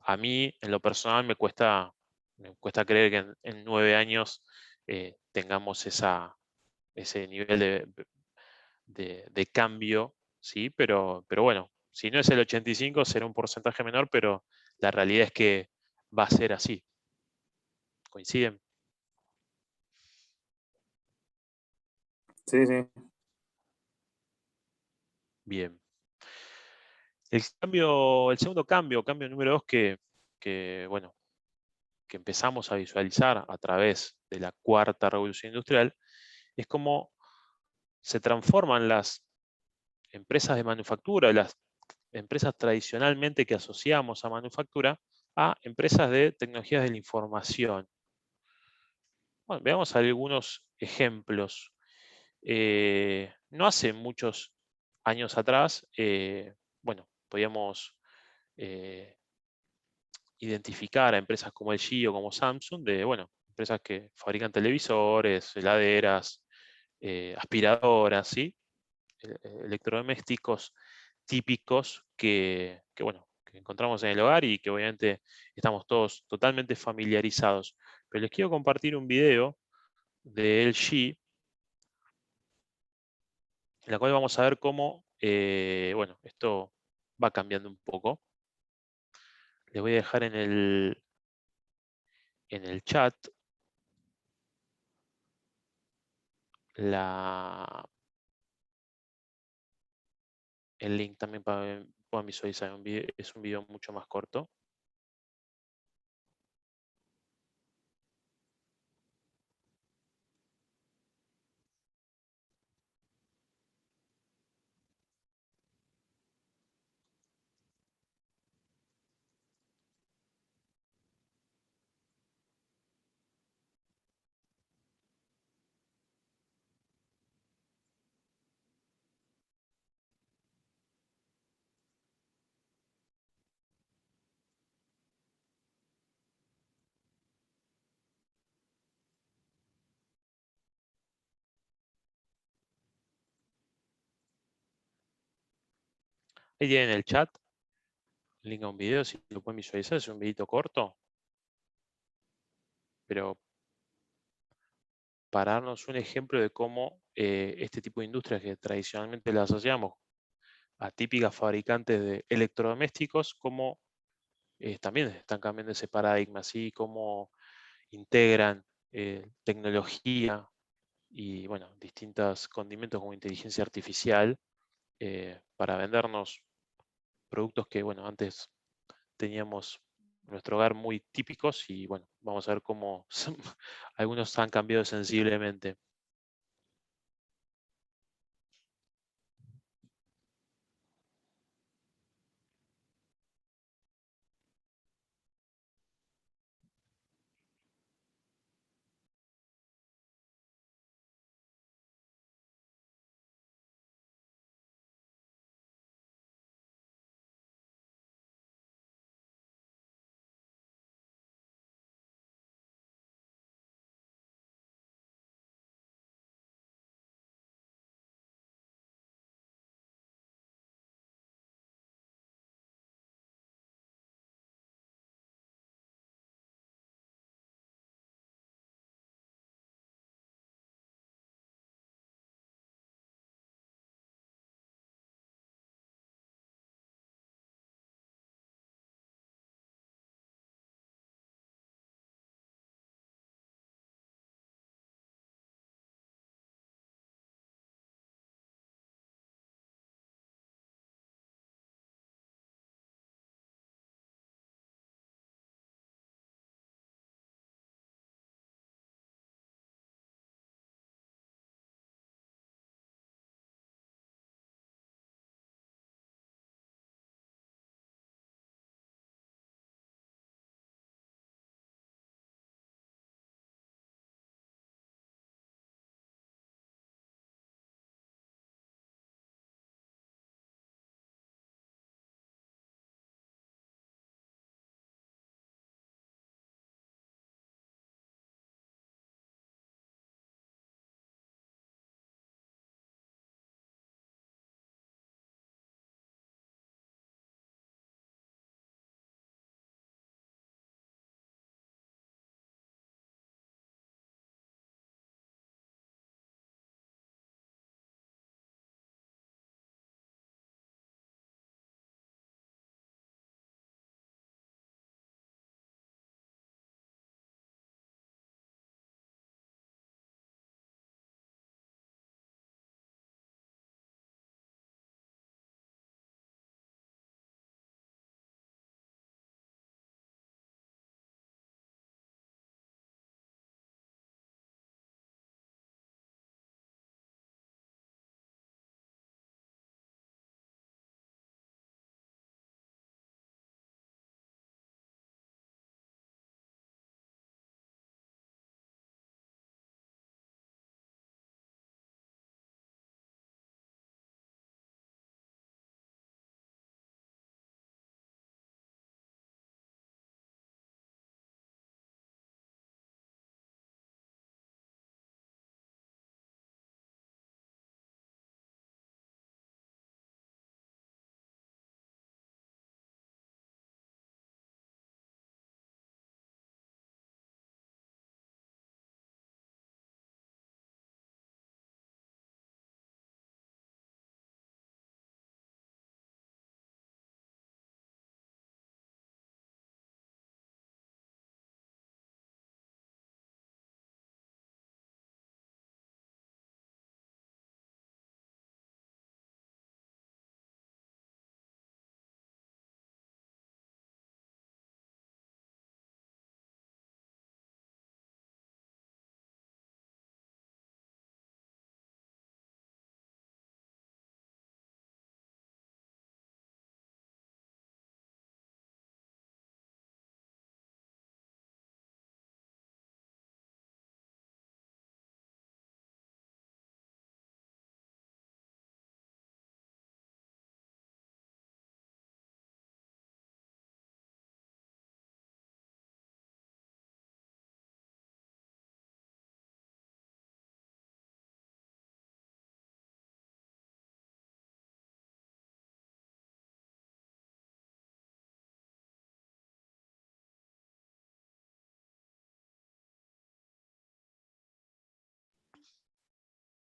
a mí, en lo personal, me cuesta Me cuesta creer que en 9 años tengamos ese nivel de cambio, ¿sí? Pero bueno, si no es el 85, será un porcentaje menor, pero la realidad es que va a ser así. ¿Coinciden? Sí, sí. Bien. El segundo cambio número 2 bueno, que empezamos a visualizar a través de la cuarta revolución industrial, es cómo se transforman las empresas de manufactura, las empresas tradicionalmente que asociamos a manufactura, a empresas de tecnologías de la información. Bueno, veamos algunos ejemplos. No hace muchos años atrás, bueno, podíamos identificar a empresas como LG o como Samsung, bueno, empresas que fabrican televisores, heladeras, aspiradoras, ¿sí? Electrodomésticos típicos bueno, que encontramos en el hogar y que obviamente estamos todos totalmente familiarizados. Pero les quiero compartir un video de LG, en la cual vamos a ver cómo, bueno, esto va cambiando un poco. Les voy a dejar en el chat el link también para que puedan visualizar. Es un video mucho más corto. Ahí tienen el chat, link a un video, si lo pueden visualizar, es un videito corto, pero para darnos un ejemplo de cómo este tipo de industrias que tradicionalmente las asociamos a típicas fabricantes de electrodomésticos, cómo también están cambiando ese paradigma, así cómo integran tecnología y bueno, distintos condimentos como inteligencia artificial para vendernos productos que bueno, antes teníamos en nuestro hogar muy típicos y bueno, vamos a ver cómo algunos han cambiado sensiblemente.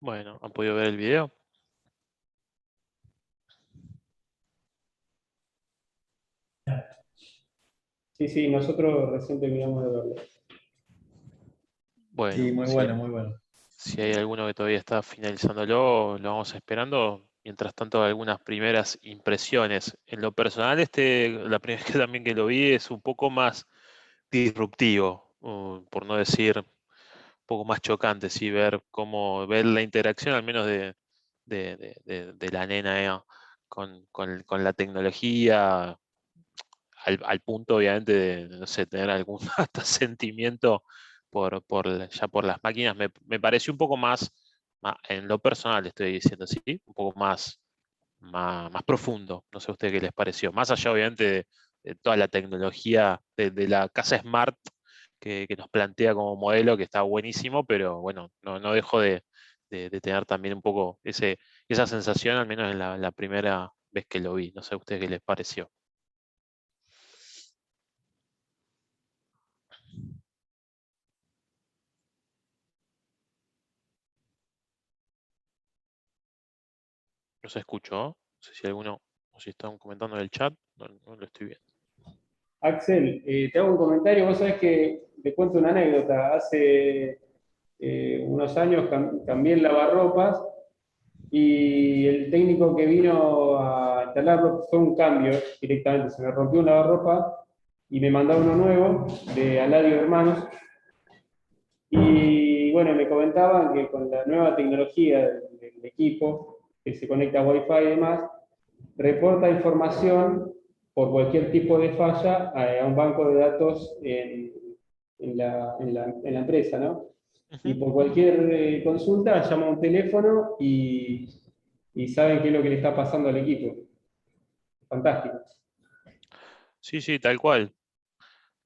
Bueno, ¿han podido ver el video? Sí, sí, nosotros recién terminamos de verlo. Bueno, Sí, muy si, bueno, muy bueno. si hay alguno que todavía está finalizándolo, lo vamos esperando. Mientras tanto, algunas primeras impresiones. En lo personal, la primera vez que también que lo vi es un poco más disruptivo, por no decir un poco más chocante, sí, ver la interacción al menos de la nena con la tecnología, al punto obviamente de, no sé, tener algún hasta sentimiento ya por las máquinas, me pareció un poco en lo personal estoy diciendo, sí, un poco más profundo. No sé a usted qué les pareció. Más allá obviamente de toda la tecnología de la casa Smart que nos plantea como modelo, que está buenísimo, pero bueno, no dejo de tener también un poco esa sensación, al menos en la primera vez que lo vi. No sé a ustedes qué les pareció. No se escuchó. No sé si alguno, o si están comentando en el chat, no lo estoy viendo. Axel, te hago un comentario. Vos sabés que te cuento una anécdota. Hace unos años cambié el lavarropas y el técnico que vino a instalarlo fue un cambio directamente. Se me rompió un lavarropa y me mandaron uno nuevo de Aladio Hermanos. Y bueno, me comentaban que con la nueva tecnología del equipo, que se conecta a Wi-Fi y demás, reporta información por cualquier tipo de falla a un banco de datos en la empresa, ¿no? Y Ujú. por cualquier consulta llama a un teléfono y saben qué es lo que le está pasando al equipo. Fantástico. Sí, sí, tal cual.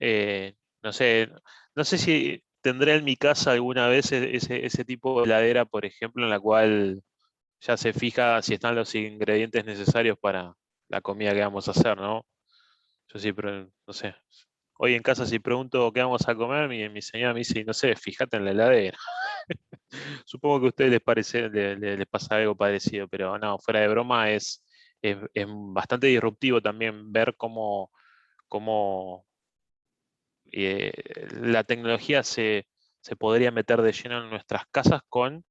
No sé, no sé si tendré en mi casa alguna vez ese tipo de heladera, por ejemplo, en la cual ya se fija si están los ingredientes necesarios para la comida que vamos a hacer, ¿no? Yo sí, pero no sé. Hoy en casa si pregunto qué vamos a comer, mi señora me dice, no sé, fíjate en la heladera. Supongo que a ustedes les pasa algo parecido, pero no, fuera de broma es bastante disruptivo también ver cómo la tecnología se podría meter de lleno en nuestras casas con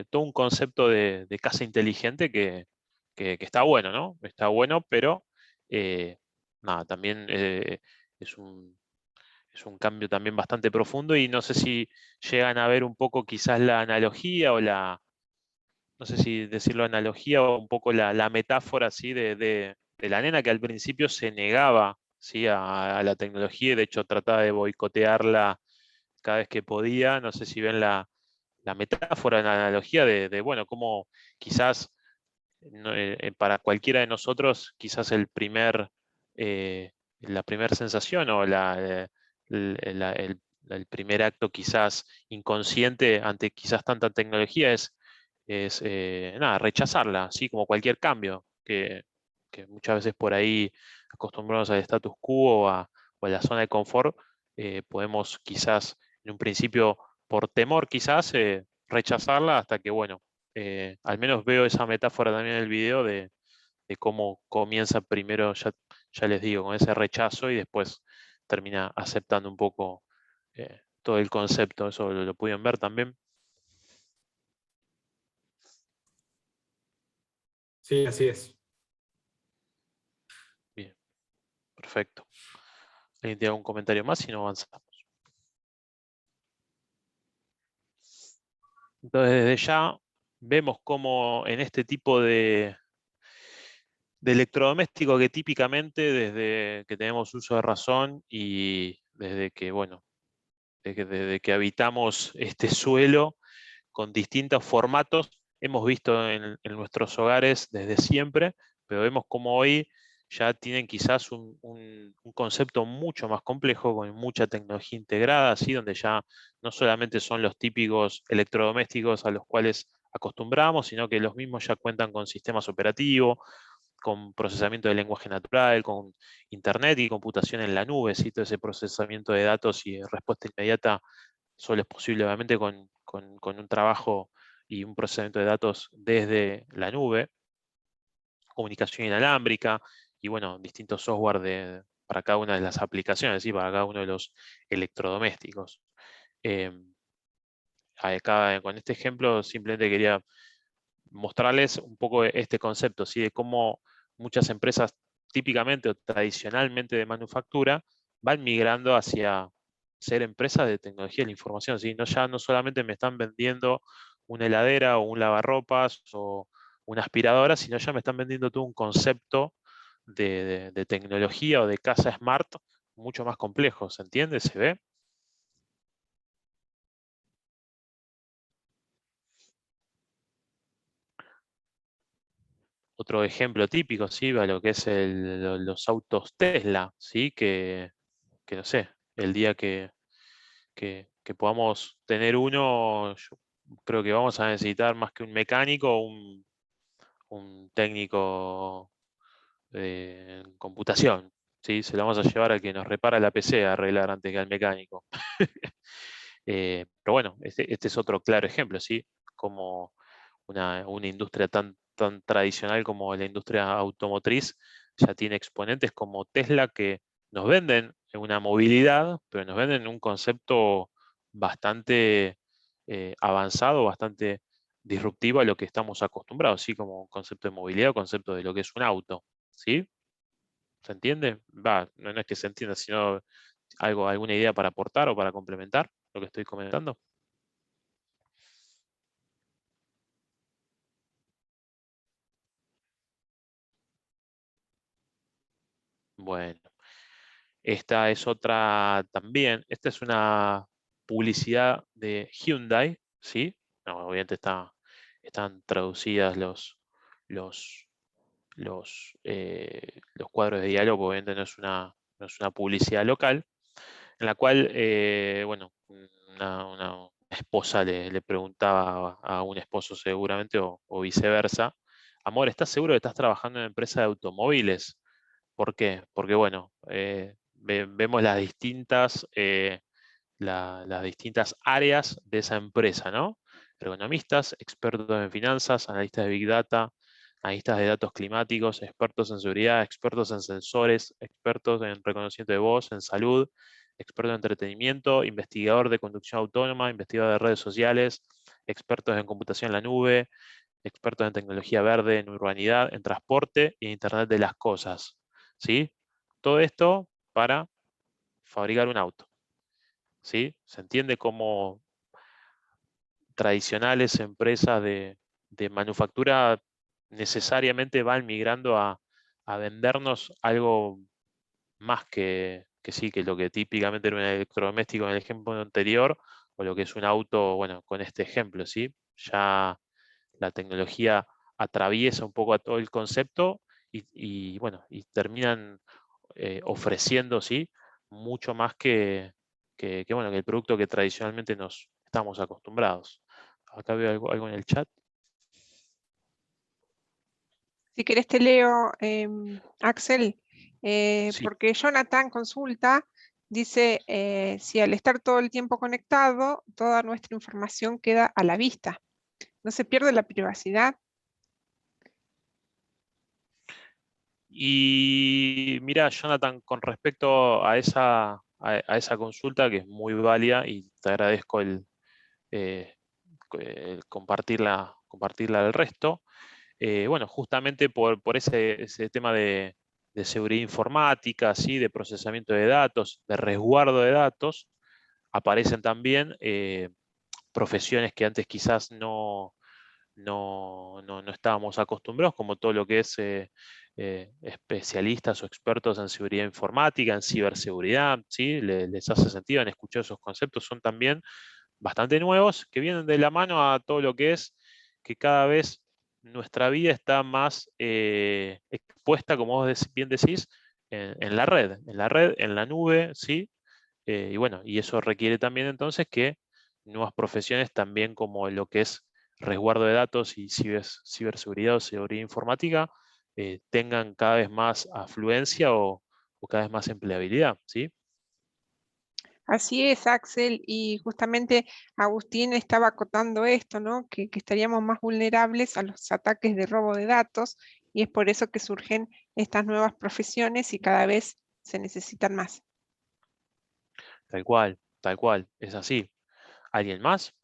todo un concepto de casa inteligente que está bueno, ¿no? Está bueno, pero eh, nada, también es es un cambio también bastante profundo y no sé si llegan a ver un poco quizás la analogía no sé si decirlo analogía o un poco la metáfora ¿sí? de la nena que al principio se negaba ¿sí? a la tecnología y de hecho trataba de boicotearla cada vez que podía. No sé si ven la metáfora, la analogía bueno, cómo quizás para cualquiera de nosotros, quizás la primera sensación o el primer acto quizás inconsciente ante quizás tanta tecnología es nada, rechazarla, así como cualquier cambio, que muchas veces por ahí acostumbrados al status quo o a la zona de confort, podemos quizás en un principio por temor quizás rechazarla hasta que, bueno, al menos veo esa metáfora también en el video de cómo comienza primero, ya les digo, con ese rechazo y después termina aceptando un poco todo el concepto. Eso lo pudieron ver también. Sí, así es. Bien, perfecto. ¿Alguien tiene algún comentario más? Si no, avanzamos. Entonces, desde ya vemos cómo en este tipo de electrodoméstico que típicamente desde que tenemos uso de razón y desde que, bueno, desde que habitamos este suelo con distintos formatos, hemos visto en nuestros hogares desde siempre, pero vemos como hoy ya tienen quizás un concepto mucho más complejo, con mucha tecnología integrada, así donde ya no solamente son los típicos electrodomésticos a los cuales acostumbramos, sino que los mismos ya cuentan con sistemas operativos, con procesamiento de lenguaje natural, con internet y computación en la nube, ¿sí? Todo ese procesamiento de datos y respuesta inmediata solo es posible obviamente con un trabajo y un procesamiento de datos desde la nube, comunicación inalámbrica y bueno, distintos software para cada una de las aplicaciones, ¿sí? Para cada uno de los electrodomésticos. Con este ejemplo simplemente quería mostrarles un poco este concepto, ¿sí? De cómo muchas empresas típicamente o tradicionalmente de manufactura van migrando hacia ser empresas de tecnología de la información, ¿sí? Ya no solamente me están vendiendo una heladera o un lavarropas o una aspiradora, sino ya me están vendiendo todo un concepto de tecnología o de casa smart mucho más complejo, ¿se entiende? ¿Se ve? Otro ejemplo típico, ¿sí? A lo que es los autos Tesla, ¿sí? Que no sé, el día que podamos tener uno, yo creo que vamos a necesitar más que un mecánico, un técnico en computación, ¿sí? Se lo vamos a llevar al que nos repara la PC a arreglar antes que al mecánico. Pero bueno, este es otro claro ejemplo, ¿sí? Como una industria tan tradicional como la industria automotriz ya tiene exponentes como Tesla que nos venden una movilidad, pero nos venden un concepto bastante avanzado, bastante disruptivo a lo que estamos acostumbrados, ¿sí? Como concepto de movilidad, concepto de lo que es un auto, ¿sí? ¿Se entiende? No es que se entienda, sino alguna idea para aportar o para complementar lo que estoy comentando. Bueno, esta es otra también. Esta es una publicidad de Hyundai, ¿sí? No, obviamente están traducidas los cuadros de diálogo, obviamente no es una publicidad local, en la cual, bueno, una esposa le preguntaba a un esposo seguramente, o viceversa, amor, ¿estás seguro que estás trabajando en una empresa de automóviles? ¿Por qué? Porque, bueno, vemos las distintas áreas de esa empresa, ¿no? Ergonomistas, expertos en finanzas, analistas de Big Data, analistas de datos climáticos, expertos en seguridad, expertos en sensores, expertos en reconocimiento de voz, en salud, experto en entretenimiento, investigador de conducción autónoma, investigador de redes sociales, expertos en computación en la nube, expertos en tecnología verde, en urbanidad, en transporte y en Internet de las cosas, ¿sí? Todo esto para fabricar un auto, ¿sí? Se entiende como tradicionales empresas de manufactura necesariamente van migrando a vendernos algo más que sí, que lo que típicamente era un electrodoméstico en el ejemplo anterior, o lo que es un auto, bueno, con este ejemplo, ¿sí? Ya la tecnología atraviesa un poco a todo el concepto bueno, y terminan ofreciendo, ¿sí? Mucho más bueno, que el producto que tradicionalmente nos estamos acostumbrados. Acá veo algo en el chat. Si querés te leo, Axel, Sí. porque Jonathan consulta, dice, si al estar todo el tiempo conectado, toda nuestra información queda a la vista, ¿no se pierde la privacidad? Y mira, Jonathan, con respecto a esa consulta, que es muy válida, y te agradezco el compartirla al resto. Bueno, justamente por ese tema de seguridad informática, ¿sí? De procesamiento de datos, de resguardo de datos, aparecen también profesiones que antes quizás no estábamos acostumbrados, como todo lo que es especialistas o expertos en seguridad informática, en ciberseguridad, ¿sí? Les hace sentido, han escuchado esos conceptos, son también bastante nuevos, que vienen de la mano a todo lo que es que cada vez nuestra vida está más expuesta, como vos bien decís, en la red, en la nube, ¿sí? Y bueno, y eso requiere también entonces que nuevas profesiones también como lo que es resguardo de datos y ciberseguridad o seguridad informática tengan cada vez más afluencia o cada vez más empleabilidad, ¿sí? Así es, Axel, y justamente Agustín estaba acotando esto, ¿no? Que estaríamos más vulnerables a los ataques de robo de datos, y es por eso que surgen estas nuevas profesiones y cada vez se necesitan más. Tal cual, es así. ¿Alguien más?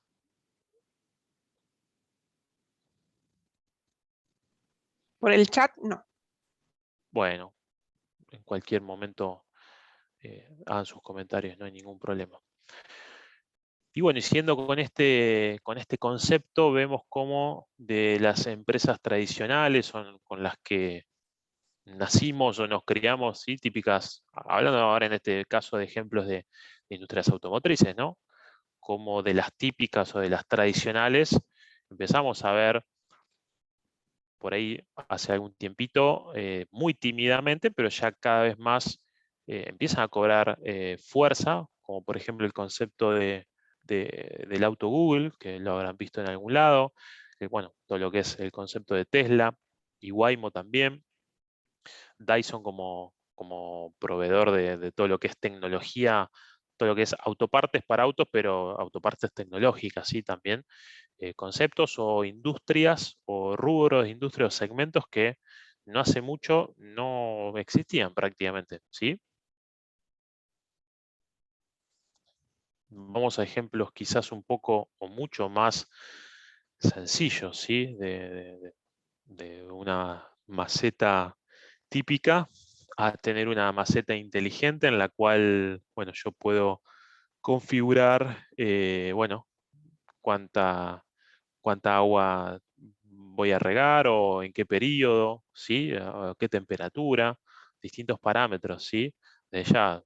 Por el chat, no. Bueno, en cualquier momento hagan sus comentarios, no hay ningún problema. Y bueno, y siguiendo con este concepto, vemos cómo de las empresas tradicionales con las que nacimos o nos criamos, ¿sí? Típicas, hablando ahora en este caso de ejemplos de industrias automotrices, ¿no? Como de las típicas o de las tradicionales, empezamos a ver por ahí hace algún tiempito, muy tímidamente, pero ya cada vez más empiezan a cobrar fuerza, como por ejemplo el concepto del auto Google, que lo habrán visto en algún lado, bueno, todo lo que es el concepto de Tesla y Waymo también, Dyson como proveedor de todo lo que es tecnología, todo lo que es autopartes para autos, pero autopartes tecnológicas, ¿sí? También conceptos o industrias o rubros de industrias o segmentos que no hace mucho no existían prácticamente, ¿sí? Vamos a ejemplos quizás un poco o mucho más sencillos, ¿sí? De una maceta típica a tener una maceta inteligente en la cual, bueno, yo puedo configurar, bueno, cuánta agua voy a regar o en qué periodo, ¿sí? A qué temperatura, distintos parámetros, ¿sí? De ya,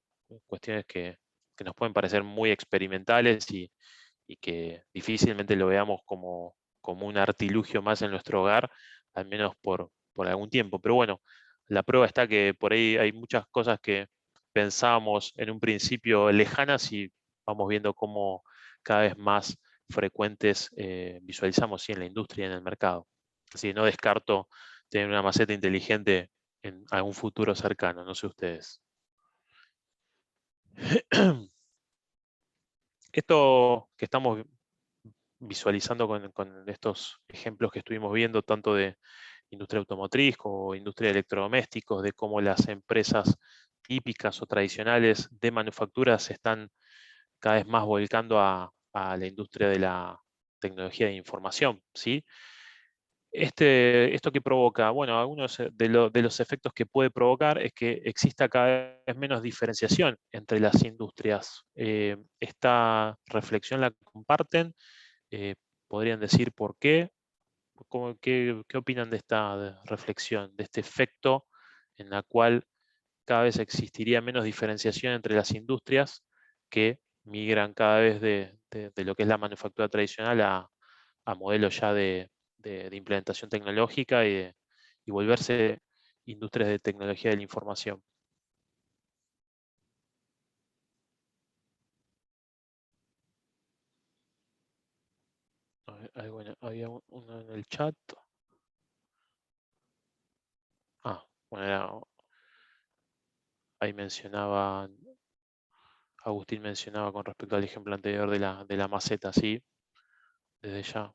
cuestiones que nos pueden parecer muy experimentales y que difícilmente lo veamos como un artilugio más en nuestro hogar, al menos por algún tiempo. Pero bueno, la prueba está que por ahí hay muchas cosas que pensábamos en un principio lejanas y vamos viendo cómo cada vez más frecuentes visualizamos sí, en la industria y en el mercado. Así que no descarto tener una maceta inteligente en algún futuro cercano, no sé ustedes. Esto que estamos visualizando con estos ejemplos que estuvimos viendo, tanto de industria automotriz como industria de electrodomésticos, de cómo las empresas típicas o tradicionales de manufactura se están cada vez más volcando a la industria de la tecnología de información, ¿sí? ¿Esto que provoca? Bueno, algunos de los efectos que puede provocar es que exista cada vez menos diferenciación entre las industrias. Esta reflexión la comparten, podrían decir por qué, qué opinan de esta reflexión, de este efecto en la cual cada vez existiría menos diferenciación entre las industrias que migran cada vez de lo que es la manufactura tradicional a modelos ya de implementación tecnológica y volverse industrias de tecnología de la información. Bueno, había uno en el chat. Bueno, ahí Agustín mencionaba con respecto al ejemplo anterior de la maceta, sí, desde ya.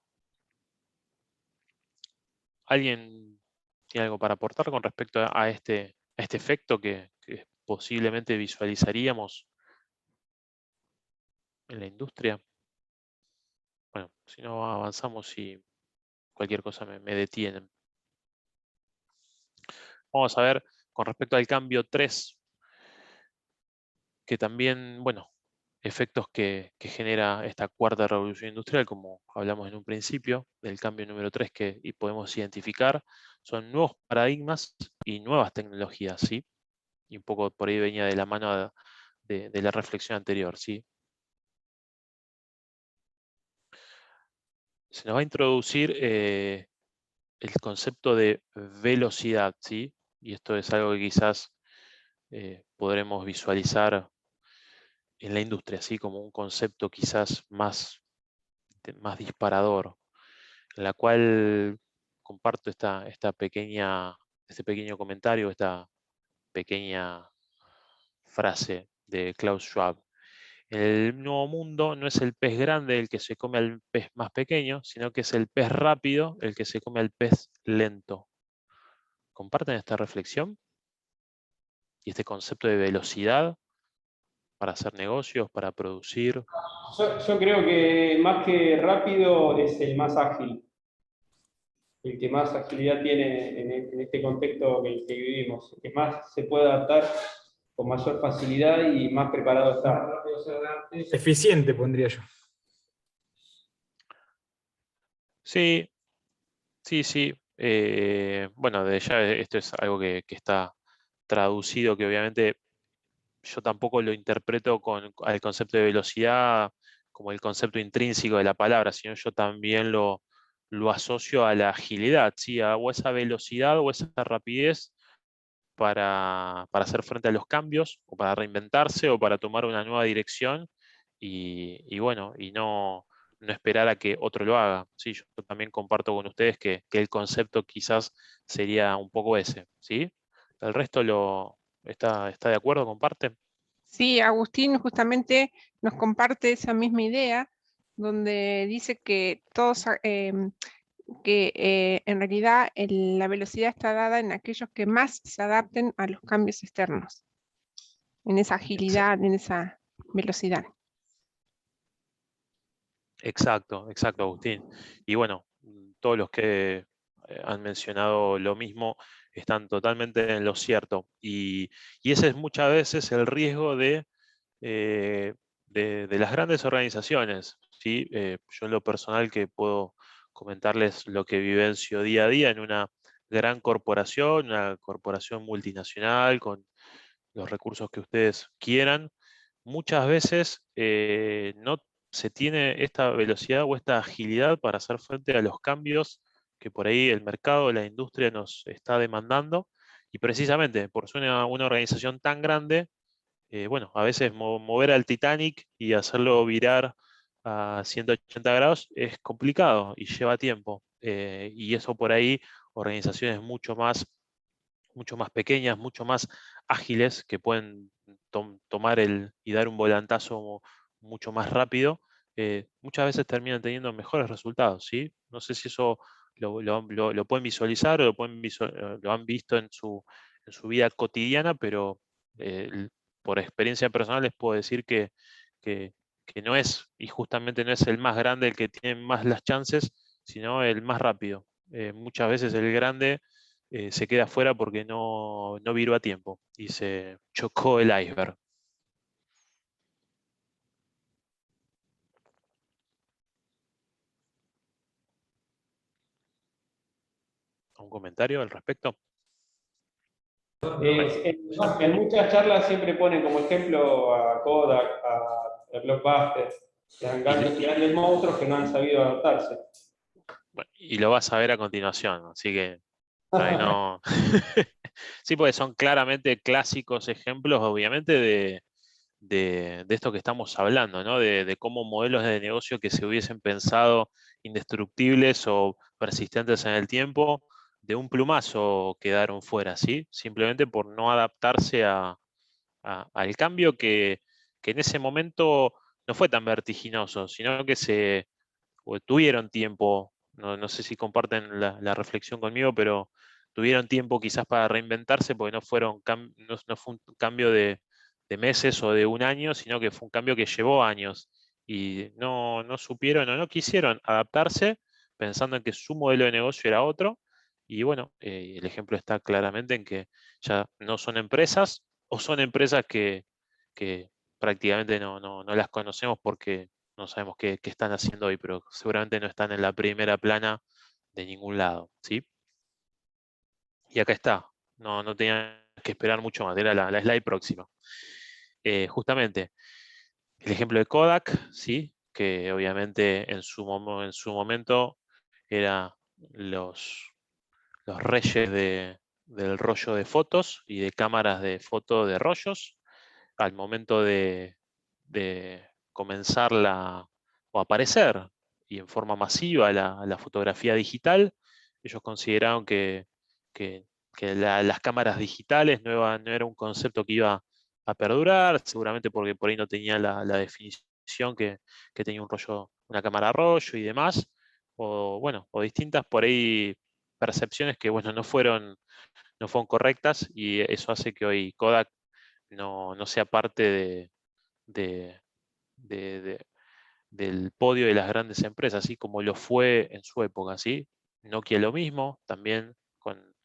¿Alguien tiene algo para aportar con respecto a este efecto que posiblemente visualizaríamos en la industria? Bueno, si no avanzamos y cualquier cosa me detienen. Vamos a ver con respecto al cambio 3, que también, bueno, efectos que genera esta cuarta revolución industrial, como hablamos en un principio, del cambio número 3 que y podemos identificar, son nuevos paradigmas y nuevas tecnologías, ¿sí? Y un poco por ahí venía de la mano de la reflexión anterior, ¿sí? Se nos va a introducir el concepto de velocidad, ¿sí? Y esto es algo que quizás podremos visualizar en la industria, así como un concepto quizás más disparador, en la cual comparto este pequeño comentario, esta pequeña frase de Klaus Schwab. El nuevo mundo no es el pez grande el que se come al pez más pequeño, sino que es el pez rápido el que se come al pez lento. ¿Comparten esta reflexión? Y este concepto de velocidad para hacer negocios, para producir. Yo creo que más que rápido es el más ágil, el que más agilidad tiene en este contexto que vivimos, el que más se puede adaptar con mayor facilidad y más preparado está. Eficiente, pondría yo. Sí, sí. Bueno, de ya esto es algo que está traducido, que obviamente yo tampoco lo interpreto al concepto de velocidad como el concepto intrínseco de la palabra, sino yo también lo asocio a la agilidad, ¿sí? O esa velocidad o esa rapidez para hacer frente a los cambios, o para reinventarse, o para tomar una nueva dirección, y bueno, y no esperar a que otro lo haga. Sí, yo también comparto con ustedes que el concepto quizás sería un poco ese, ¿sí? ¿El resto está de acuerdo, comparte? Sí, Agustín justamente nos comparte esa misma idea, donde dice que en realidad la velocidad está dada en aquellos que más se adapten a los cambios externos, en esa agilidad, en esa velocidad. Exacto, Agustín. Y bueno, todos los que han mencionado lo mismo están totalmente en lo cierto. Y ese es muchas veces el riesgo eh, de las grandes organizaciones, ¿sí? Yo en lo personal que puedo comentarles lo que vivencio día a día en una gran corporación, una corporación multinacional con los recursos que ustedes quieran, muchas veces no se tiene esta velocidad o esta agilidad para hacer frente a los cambios que por ahí el mercado, la industria nos está demandando. Y precisamente por ser una organización tan grande, bueno, a veces mover al Titanic y hacerlo virar a 180 grados es complicado y lleva tiempo. Y eso por ahí, organizaciones mucho más pequeñas, mucho más ágiles, que pueden tomar y dar un volantazo mucho más rápido, muchas veces terminan teniendo mejores resultados, ¿sí? No sé si eso lo pueden visualizar o lo han visto en su vida cotidiana, pero por experiencia personal les puedo decir que, que no es, y justamente no es el más grande el que tiene más las chances, sino el más rápido. Muchas veces el grande se queda afuera porque no viró a tiempo y se chocó el iceberg. ¿Un comentario al respecto? En muchas charlas siempre ponen como ejemplo a Kodak, a Blockbuster, grandes monstruos que no han sabido adaptarse. Bueno, y lo vas a ver a continuación, así que por ahí no. Sí, porque son claramente clásicos ejemplos, obviamente, de esto que estamos hablando, ¿no? De cómo modelos de negocio que se hubiesen pensado indestructibles o persistentes en el tiempo, de un plumazo quedaron fuera, ¿sí? Simplemente por no adaptarse al cambio que en ese momento no fue tan vertiginoso, sino que tuvieron tiempo, no sé si comparten la reflexión conmigo, pero tuvieron tiempo quizás para reinventarse porque no fue un cambio de meses o de un año, sino que fue un cambio que llevó años y no supieron o no quisieron adaptarse pensando en que su modelo de negocio era otro. Y bueno, el ejemplo está claramente en que ya no son empresas o son empresas que prácticamente no las conocemos porque no sabemos qué están haciendo hoy, pero seguramente no están en la primera plana de ningún lado, ¿sí? Y acá está, no tenía que esperar mucho más, era la slide próxima. Justamente, el ejemplo de Kodak, ¿sí? Que obviamente en su momento era los reyes del rollo de fotos y de cámaras de foto de rollos. Al momento de comenzar o aparecer y en forma masiva la fotografía digital, ellos consideraron que las cámaras digitales no era un concepto que iba a perdurar, seguramente porque por ahí no tenía la definición que tenía un rollo, una cámara rollo y demás, o bueno, o distintas por ahí percepciones que bueno, no fueron correctas, y eso hace que hoy Kodak no sea parte de- de- del podio de las grandes empresas, así como lo fue en su época, ¿sí? Nokia lo mismo, también con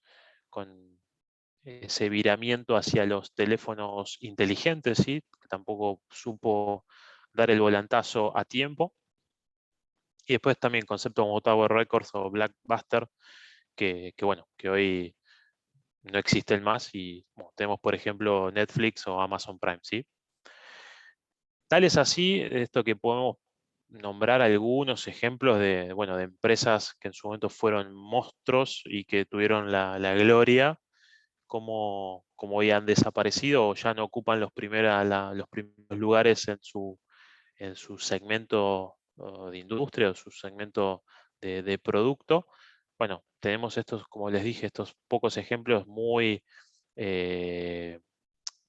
ese viramiento hacia los teléfonos inteligentes, ¿sí? Que tampoco supo dar el volantazo a tiempo. Y después también conceptos como Tower Records o Blockbuster, bueno, que hoy no existen más, y bueno, tenemos por ejemplo Netflix o Amazon Prime, ¿sí? Tal es así esto que podemos nombrar algunos ejemplos de, bueno, de empresas que en su momento fueron monstruos y que tuvieron la gloria, como hoy han desaparecido o ya no ocupan los primeros lugares en su segmento de industria o su segmento de producto. Bueno, tenemos estos, como les dije, estos pocos ejemplos eh,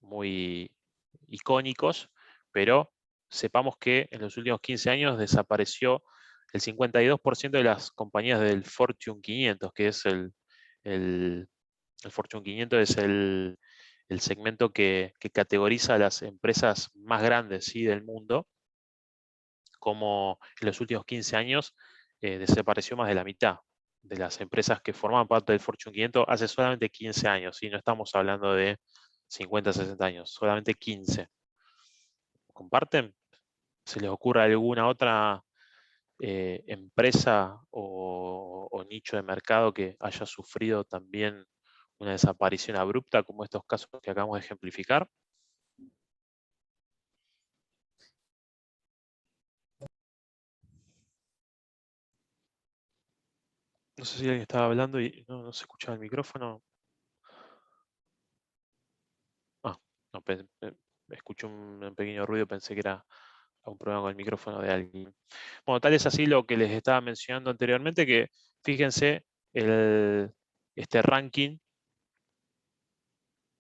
muy icónicos, pero sepamos que en los últimos 15 años desapareció el 52% de las compañías del Fortune 500, que es el Fortune 500 es el segmento que categoriza a las empresas más grandes, ¿sí?, del mundo. Como en los últimos 15 años desapareció más de la mitad de las empresas que formaban parte del Fortune 500 hace solamente 15 años, ¿sí? No estamos hablando de 50, 60 años, solamente 15. ¿Comparten? ¿Se les ocurre alguna otra empresa o nicho de mercado que haya sufrido también una desaparición abrupta, como estos casos que acabamos de ejemplificar? No sé si alguien estaba hablando y no se escuchaba el micrófono. Ah, no, escuché un pequeño ruido, pensé que era un problema con el micrófono de alguien. Bueno, tal es así lo que les estaba mencionando anteriormente, que fíjense este ranking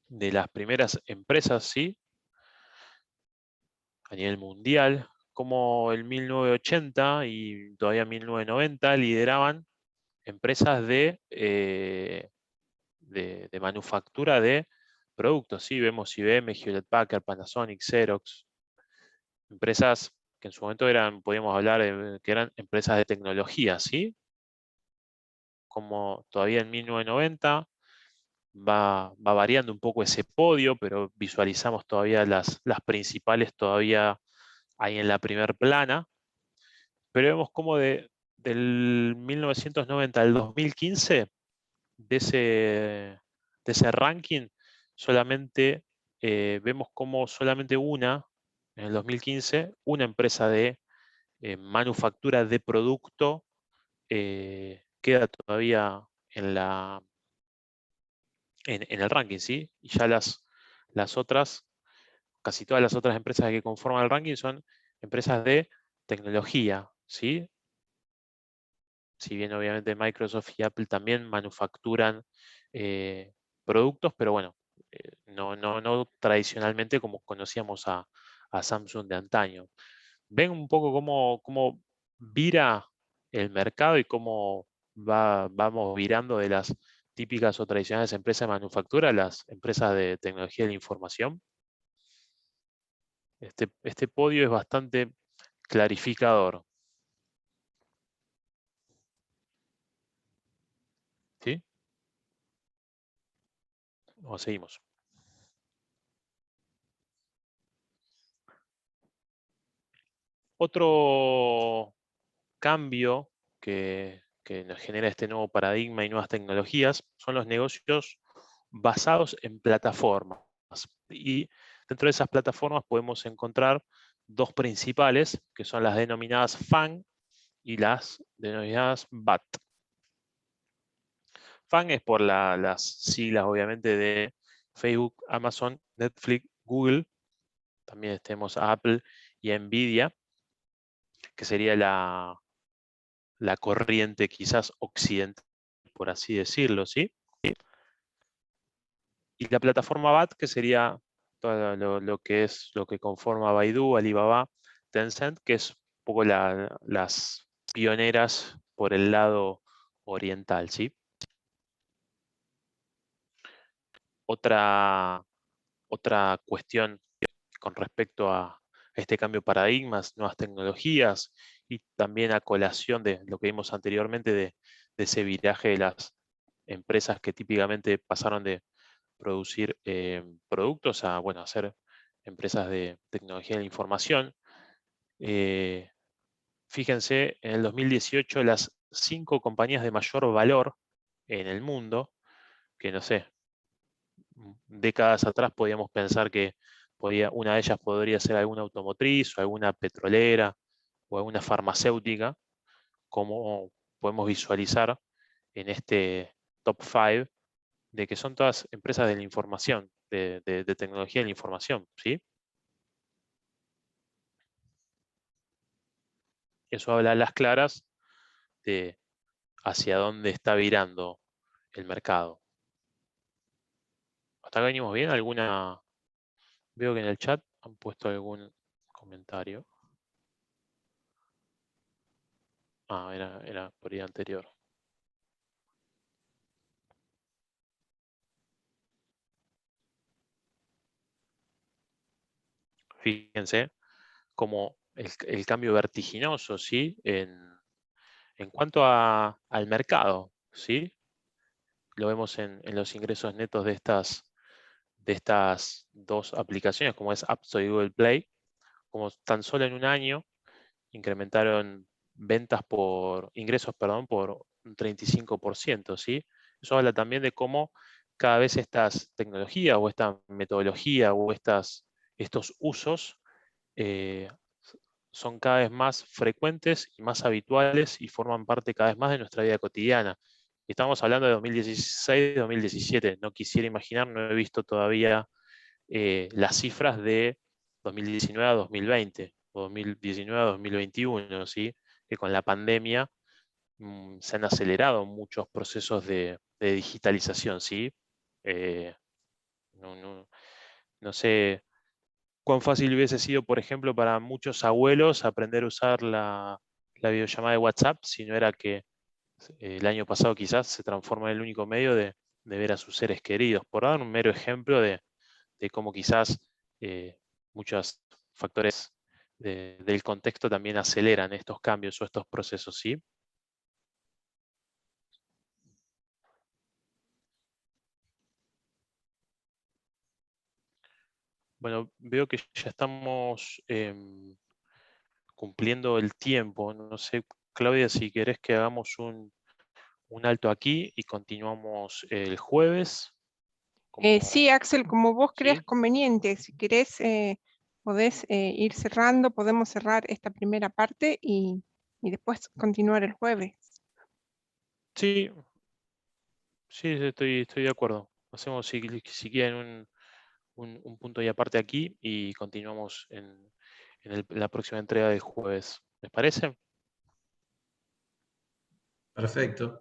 de las primeras empresas, ¿sí?, a nivel mundial, como en 1980 y todavía 1990 lideraban empresas de manufactura de productos, ¿sí? Vemos IBM, Hewlett Packard, Panasonic, Xerox, empresas que en su momento podríamos hablar que eran empresas de tecnología, ¿sí? Como todavía en 1990 va variando un poco ese podio, pero visualizamos todavía las principales todavía ahí en la primer plana. Pero vemos como del 1990 al 2015, de ese ranking, solamente vemos como solamente en el 2015, una empresa de manufactura de producto queda todavía en el ranking, ¿sí? Y ya las otras, casi todas las otras empresas que conforman el ranking son empresas de tecnología, ¿sí? Si bien obviamente Microsoft y Apple también manufacturan productos, pero bueno, no tradicionalmente como conocíamos a Samsung de antaño. Ven un poco cómo vira el mercado y cómo vamos virando de las típicas o tradicionales empresas de manufactura a las empresas de tecnología de la información. Este podio es bastante clarificador. ¿Sí? O seguimos. Otro cambio que nos genera este nuevo paradigma y nuevas tecnologías son los negocios basados en plataformas. Y dentro de esas plataformas podemos encontrar dos principales, que son las denominadas FAN y las denominadas BAT. FAN es por las siglas, obviamente, de Facebook, Amazon, Netflix, Google. También tenemos a Apple y a Nvidia, que sería la corriente quizás occidental, por así decirlo, ¿sí? Y la plataforma BAT, que sería todo lo que conforma Baidu, Alibaba, Tencent, que es un poco las pioneras por el lado oriental, ¿sí? Otra cuestión con respecto a este cambio de paradigmas, nuevas tecnologías y también a colación de lo que vimos anteriormente de ese viraje de las empresas que típicamente pasaron de producir productos a, bueno, hacer empresas de tecnología de la información. Fíjense, en el 2018 las 5 compañías de mayor valor en el mundo, que no sé, décadas atrás podíamos pensar que una de ellas podría ser alguna automotriz o alguna petrolera o alguna farmacéutica, como podemos visualizar en este top 5, de que son todas empresas de la información, de tecnología de la información, ¿sí? Eso habla a las claras de hacia dónde está virando el mercado. ¿Hasta acá venimos bien? Veo que en el chat han puesto algún comentario. Ah, era por día anterior. Fíjense como el cambio vertiginoso, ¿sí? En cuanto al mercado, ¿sí? Lo vemos en los ingresos netos de estas dos aplicaciones, como es App Store y Google Play, como tan solo en un año incrementaron ingresos, perdón, por un 35%, ¿sí? Eso habla también de cómo cada vez estas tecnologías o esta metodología o estos usos son cada vez más frecuentes y más habituales y forman parte cada vez más de nuestra vida cotidiana. Estamos hablando de 2016-2017. No quisiera imaginar, no he visto todavía las cifras de 2019 a 2020 o 2019 a 2021, ¿sí? Que con la pandemia se han acelerado muchos procesos de digitalización, ¿sí? Eh, no sé cuán fácil hubiese sido, por ejemplo, para muchos abuelos aprender a usar la videollamada de WhatsApp, si no era que el año pasado quizás se transforma en el único medio de ver a sus seres queridos. Por dar un mero ejemplo de cómo quizás muchos factores del contexto también aceleran estos cambios o estos procesos, ¿sí? Bueno, veo que ya estamos cumpliendo el tiempo. No sé, Claudia, si querés que hagamos un alto aquí y continuamos el jueves. Sí, Axel, como vos creas ¿Sí? conveniente, si querés, podés ir cerrando, podemos cerrar esta primera parte y después continuar el jueves. Sí, sí, estoy de acuerdo. Hacemos, si quieren, un punto y aparte aquí y continuamos en la próxima entrega del jueves. ¿Les parece? Perfecto.